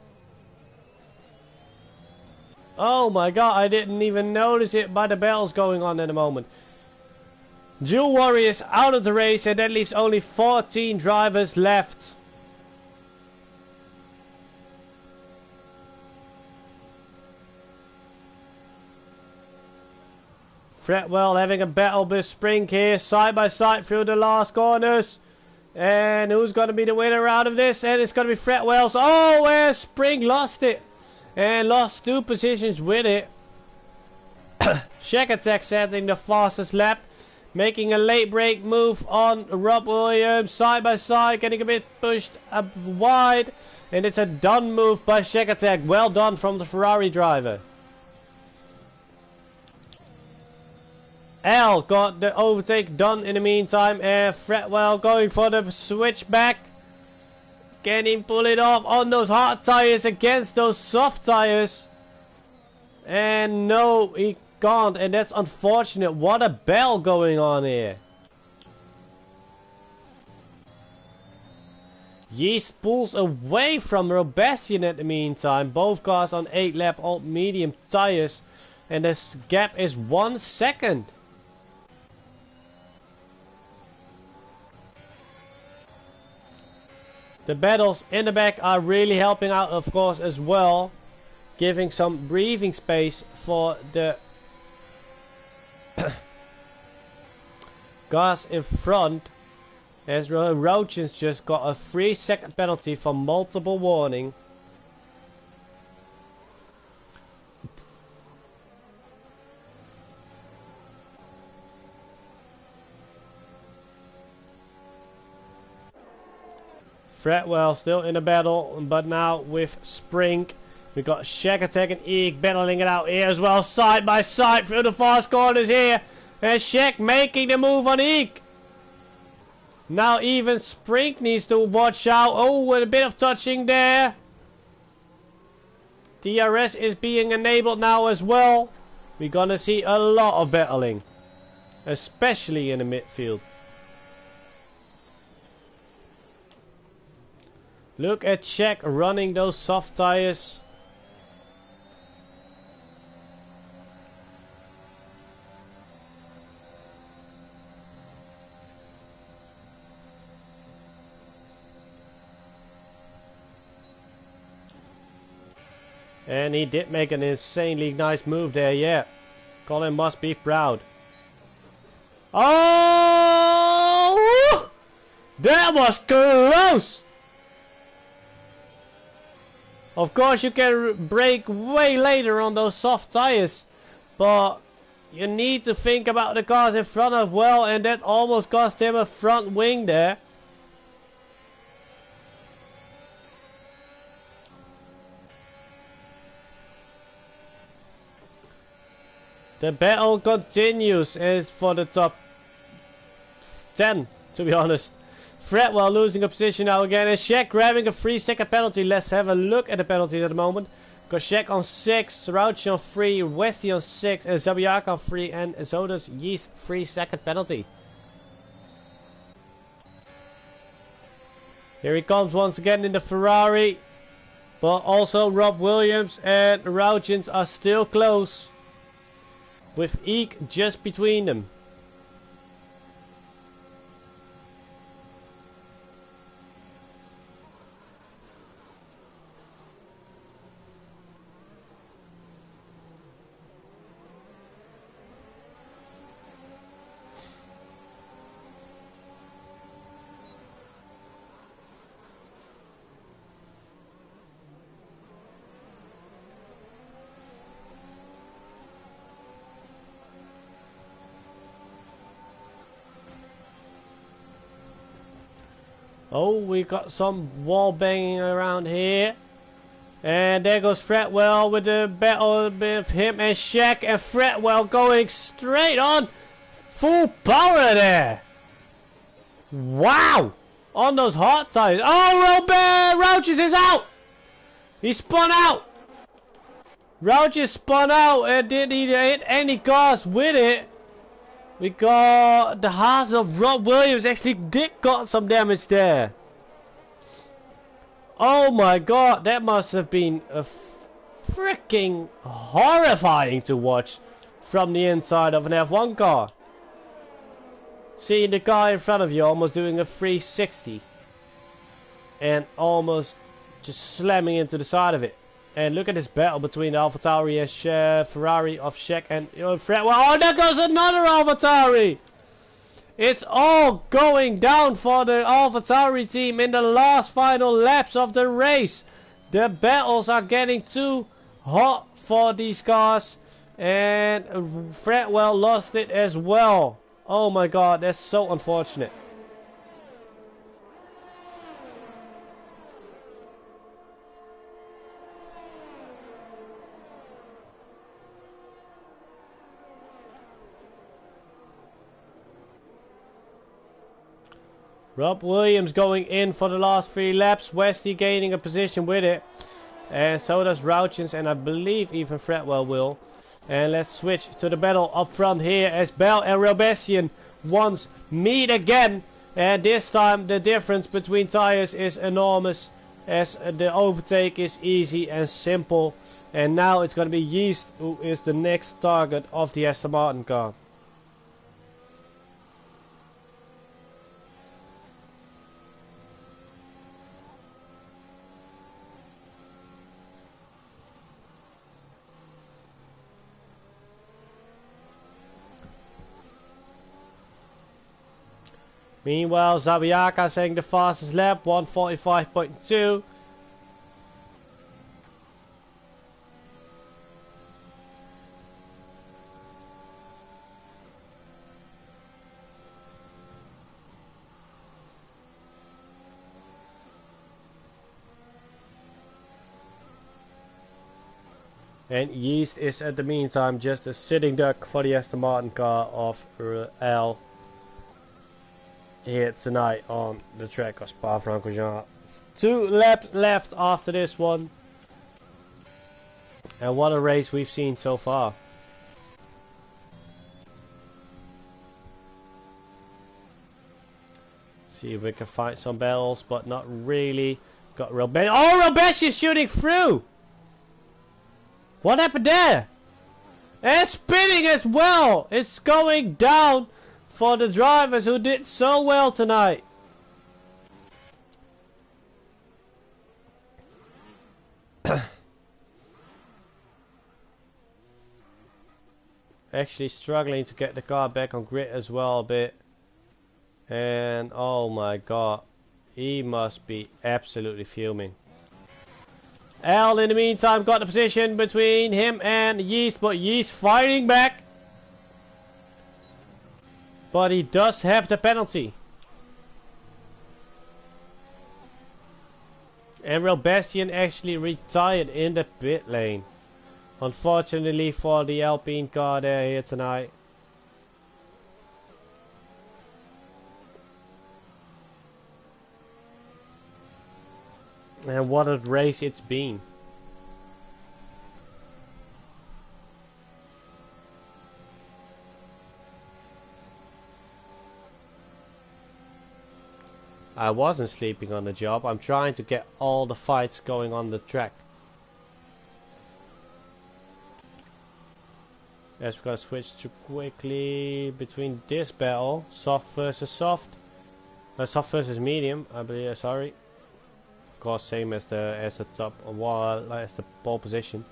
Oh my god, I didn't even notice it by the bells going on at the moment. Jewel Warrior is out of the race, and that leaves only 14 drivers left. Fredwell having a battle with Spring here, side by side through the last corners. And who's going to be the winner out of this? And it's going to be Fredwell's. Oh, and Spring lost it. And lost 2 positions with it. Shack Attack setting the fastest lap. Making a late break move on Rob Williams. Side by side, getting a bit pushed up wide. And it's a done move by Shack Attack. Well done from the Ferrari driver. L got the overtake done in the meantime. And Fredwell going for the switchback. Can he pull it off on those hard tires against those soft tires? And no, he can't, and that's unfortunate. What a battle going on here. Yeast pulls away from Robesian at the meantime. Both cars on 8 lap old medium tires, and this gap is 1 second. The battles in the back are really helping out, of course, as well, giving some breathing space for the guys in front, as Roachens just got a 3-second penalty for multiple warning. Fredwell still in the battle, but now with Spring. We got Shack Attack and Eek battling it out here as well, side by side through the fast corners here. And Shack making the move on Eek. Now even Spring needs to watch out. Oh, and a bit of touching there. DRS is being enabled now as well. We're gonna see a lot of battling, especially in the midfield. Look at Shack running those soft tires. And he did make an insanely nice move there, yeah. Colin must be proud. Oh! That was close! Of course you can brake way later on those soft tires, but you need to think about the cars in front as well, and that almost cost him a front wing there. The battle continues as for the top 10, to be honest. Fredwell losing a position now again, and Shaq grabbing a 3-second penalty. Let's have a look at the penalties at the moment. Got Shaq on 6, Rauch on 3, Westy on 6, and Zabiak on 3, and so does Yeast 3-second penalty. Here he comes once again in the Ferrari, but also Rob Williams and Rauchins are still close, with Eek just between them. Oh, we got some wall banging around here. And there goes Fretwell with the battle with him and Shaq, and Fretwell going straight on. Full power there. Wow. On those hard tires. Oh, Robert Rouches is out. He spun out. Rouches spun out and didn't even hit any cars with it. We got the Haas of Rob Williams actually did got some damage there. Oh my god, that must have been a freaking horrifying to watch from the inside of an F1 car. Seeing the car in front of you almost doing a 360 and almost just slamming into the side of it. And look at this battle between the AlphaTauri and Ferrari of Shaq and Fred. Well, oh, there goes another AlphaTauri! It's all going down for the AlphaTauri team in the last final laps of the race. The battles are getting too hot for these cars, and Fredwell lost it as well. Oh my god, that's so unfortunate. Rob Williams going in for the last 3 laps. Westy gaining a position with it. And so does Rouchins, and I believe even Fredwell will. And let's switch to the battle up front here as Bell and Robesian once meet again. And this time the difference between tires is enormous, as the overtake is easy and simple. And now it's going to be Yeast who is the next target of the Aston Martin car. Meanwhile, Zabiaka saying the fastest lap, 1:45.2. And Yeast is at the meantime just a sitting duck for the Aston Martin car of Al here tonight on the track of Spa-Francorchamps. 2 laps left after this one. And what a race we've seen so far. See if we can find some battles, but not really. Got Robesh. Oh, Robesh is shooting through! What happened there? And spinning as well! It's going down for the drivers who did so well tonight. Actually struggling to get the car back on grid as well a bit. And oh my god, he must be absolutely fuming. Al in the meantime got the position between him and Yeast, but Yeast fighting back. But he does have the penalty. And Real Bastian actually retired in the pit lane. Unfortunately for the Alpine car there here tonight. And what a race it's been. I wasn't sleeping on the job. I'm trying to get all the fights going on the track. Yes, we're gonna switch to quickly between this battle, soft versus soft. Soft versus medium, I believe, sorry. Of course, same as the top wall, as the pole position.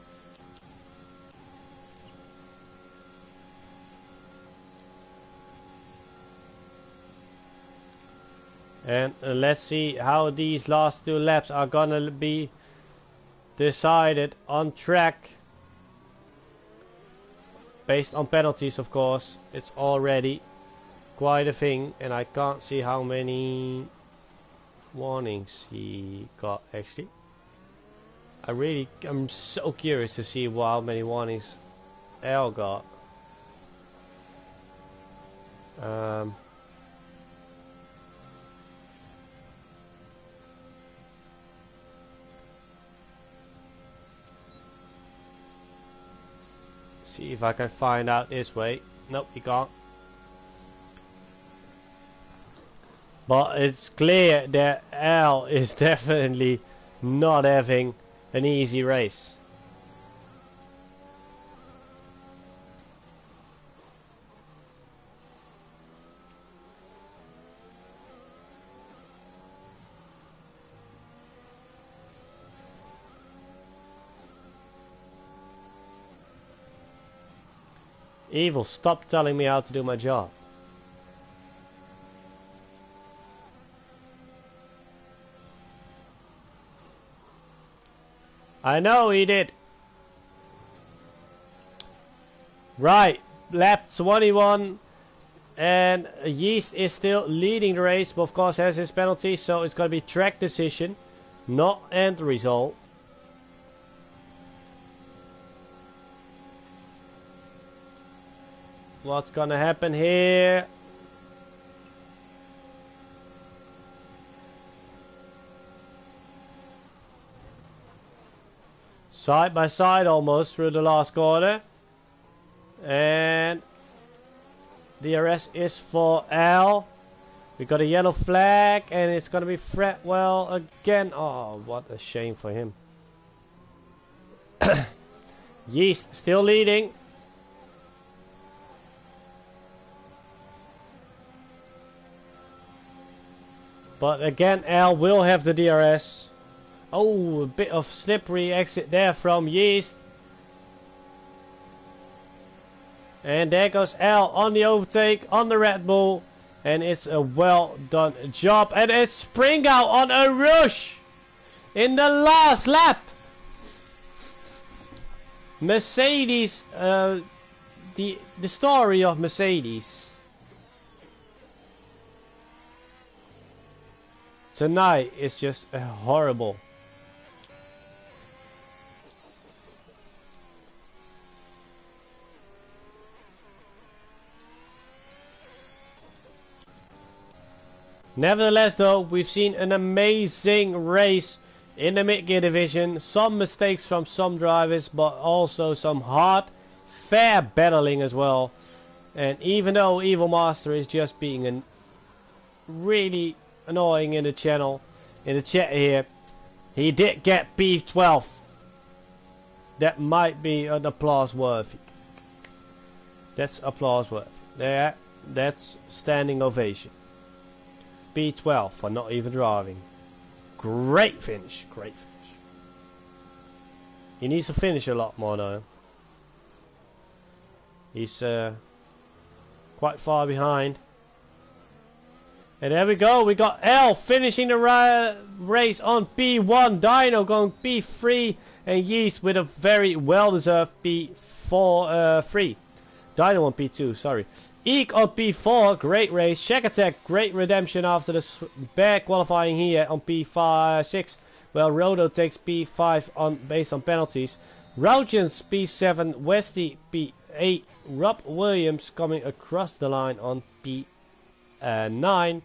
And let's see how these last 2 laps are gonna be decided on track. Based on penalties, of course. It's already quite a thing, and I can't see how many warnings he got actually. I'm so curious to see how many warnings L got. See if I can find out this way. Nope, you can't. But it's clear that Al is definitely not having an easy race. Evil, stop telling me how to do my job. I know he did. Right, lap 21. And Yeast is still leading the race, but of course has his penalty, so it's going to be track decision, not end result. What's gonna happen here? Side by side almost through the last corner. And DRS is for Al. We got a yellow flag and it's gonna be Fredwell again. Oh, what a shame for him. Yeast still leading. But again, Al will have the DRS. Oh, a bit of slippery exit there from Yeast. And there goes Al on the overtake on the Red Bull. And it's a well done job. And it's Springau on a rush in the last lap. Mercedes, the story of Mercedes tonight is just horrible. Nevertheless though, we've seen an amazing race in the mid-gear division. Some mistakes from some drivers, but also some hard, fair battling as well. And even though Evil Master is just being a really annoying in the channel, in the chat here, he did get P12. That might be an applause worthy. That's applause worthy. There, that's standing ovation. P12 for not even driving. Great finish, great finish. He needs to finish a lot more though. He's quite far behind. And there we go, we got L finishing the race on P1, Dino going P3, and Yeast with a very well-deserved P4, 3. Dino on P2, sorry. Eek on P4, great race. Shack Attack, great redemption after the bad qualifying here on P6. Well, Rodo takes P5 based on penalties. Routjens P7, Westy P8, Rob Williams coming across the line on P9.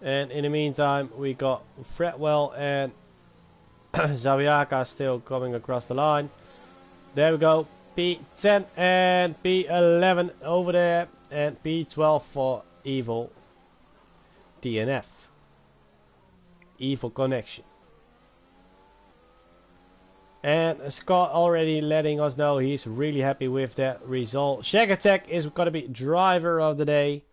And in the meantime, we got Fredwell and Zawiaka still coming across the line. There we go. P10 and P11 over there. And P12 for Evil DNF. Evil Connection. And Scott already letting us know he's really happy with that result. Shack Attack is going to be driver of the day.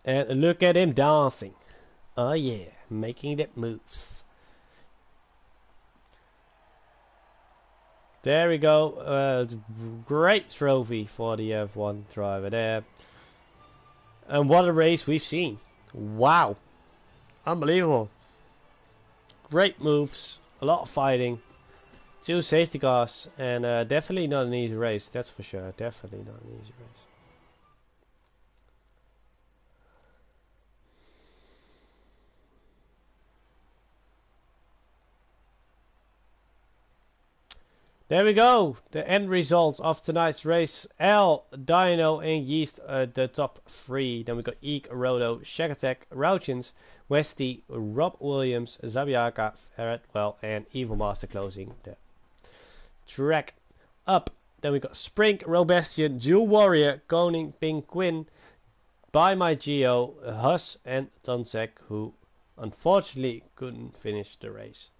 And look at him dancing. Oh yeah, making that moves. There we go. Great trophy for the F1 driver there. And what a race we've seen. Wow. Unbelievable. Great moves. A lot of fighting. 2 safety cars. And definitely not an easy race. That's for sure. Definitely not an easy race. There we go, the end results of tonight's race. L, Dino and Yeast the top 3. Then we got Eek, Rodo, Shack Attack, Routjens, Westy, Rob Williams, Zabiaka, Ferretwell and Evil Master closing the track up. Then we got Sprink, Robastian, Jewel Warrior, Koning, Penguin, By My Geo, Huss and Tonsek, who unfortunately couldn't finish the race.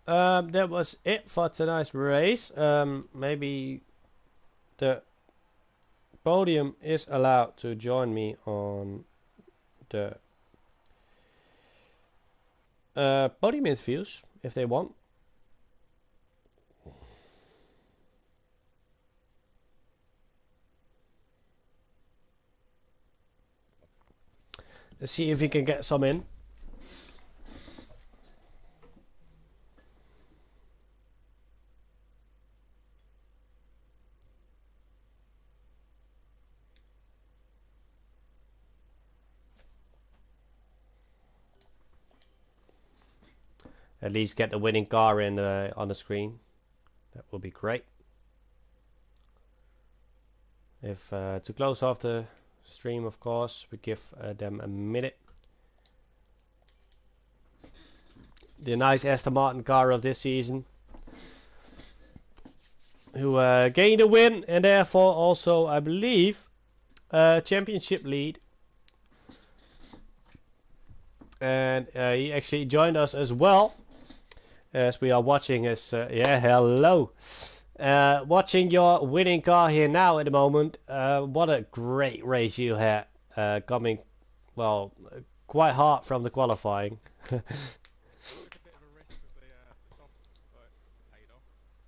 That was it for tonight's race. Maybe the podium is allowed to join me on the podium interviews if they want. Let's see if we can get some in. At least get the winning car in on the screen. That would be great. If to close off the stream, of course, we give them a minute. The nice Aston Martin car of this season, who gained a win and therefore also, I believe, championship lead. And he actually joined us as well, as we are watching his yeah, hello, watching your winning car here now at the moment. What a great race you had, coming, well, quite hard from the qualifying.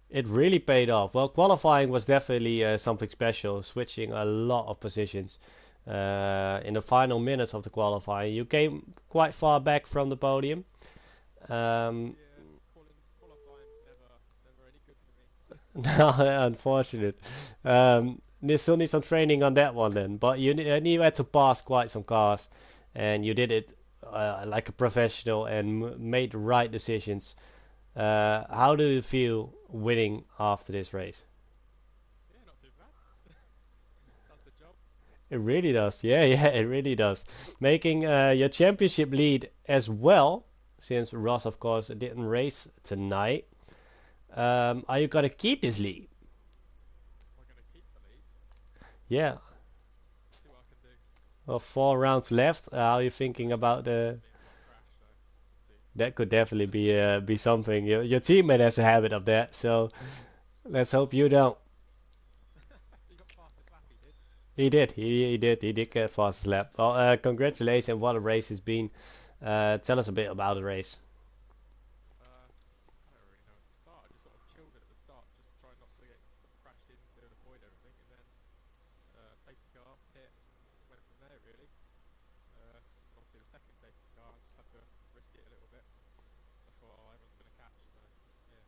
It really paid off. Well, qualifying was definitely something special, switching a lot of positions. In the final minutes of the qualifying, you came quite far back from the podium. No, unfortunate. You still need some training on that one then, but you had to pass quite some cars, and you did it like a professional and made the right decisions. How do you feel winning after this race? Yeah, not too bad. That's the job. It really does. Yeah, yeah, it really does. Making your championship lead as well, since Ross, of course, didn't race tonight. Are you gonna keep this lead? We're going to keep the lead. Yeah. See what I can do. Well, 4 rounds left. How are you thinking about the? Be a crash, so we'll see. That could definitely be something. Your teammate has a habit of that, so let's hope you don't. He got fastest lap, he did. He did get fastest lap. Well, congratulations! What a race it's been. Tell us a bit about the race. I don't really know at the start. I just sort of chilled it at the start, just trying not to get sort of crashed into and avoid everything, and then safety car hit and went from there really. And obviously the second safety car, I just had to risk it a little bit. So I thought, oh, everyone's going to catch, so yeah.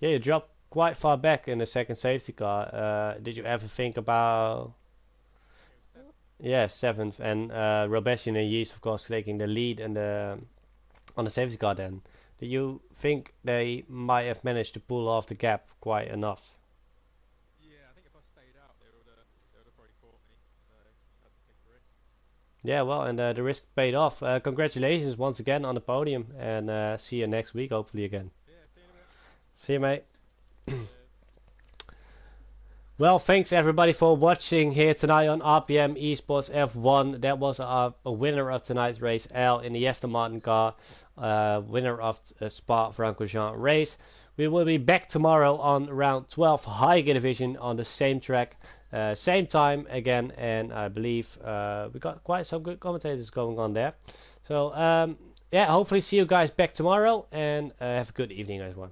Yeah, you dropped quite far back in the second safety car. Did you ever think about? I think it was seventh. Yeah, seventh, and Robesian and Yeast, of course, taking the lead and on the safety car. Then, do you think they might have managed to pull off the gap quite enough? Yeah, I think if I stayed out, they would have probably caught me. So just had to take the risk. Yeah, well, and the risk paid off. Congratulations once again on the podium, and see you next week, hopefully again. Yeah, see you in a bit. See you, mate. Cheers. Well, thanks everybody for watching here tonight on RPM Esports F1. That was a winner of tonight's race, Al, in the Aston Martin car, winner of Spa-Francorchamps race. We will be back tomorrow on round 12 high gear division on the same track, same time again, and I believe we got quite some good commentators going on there. So yeah, hopefully see you guys back tomorrow, and have a good evening, everyone.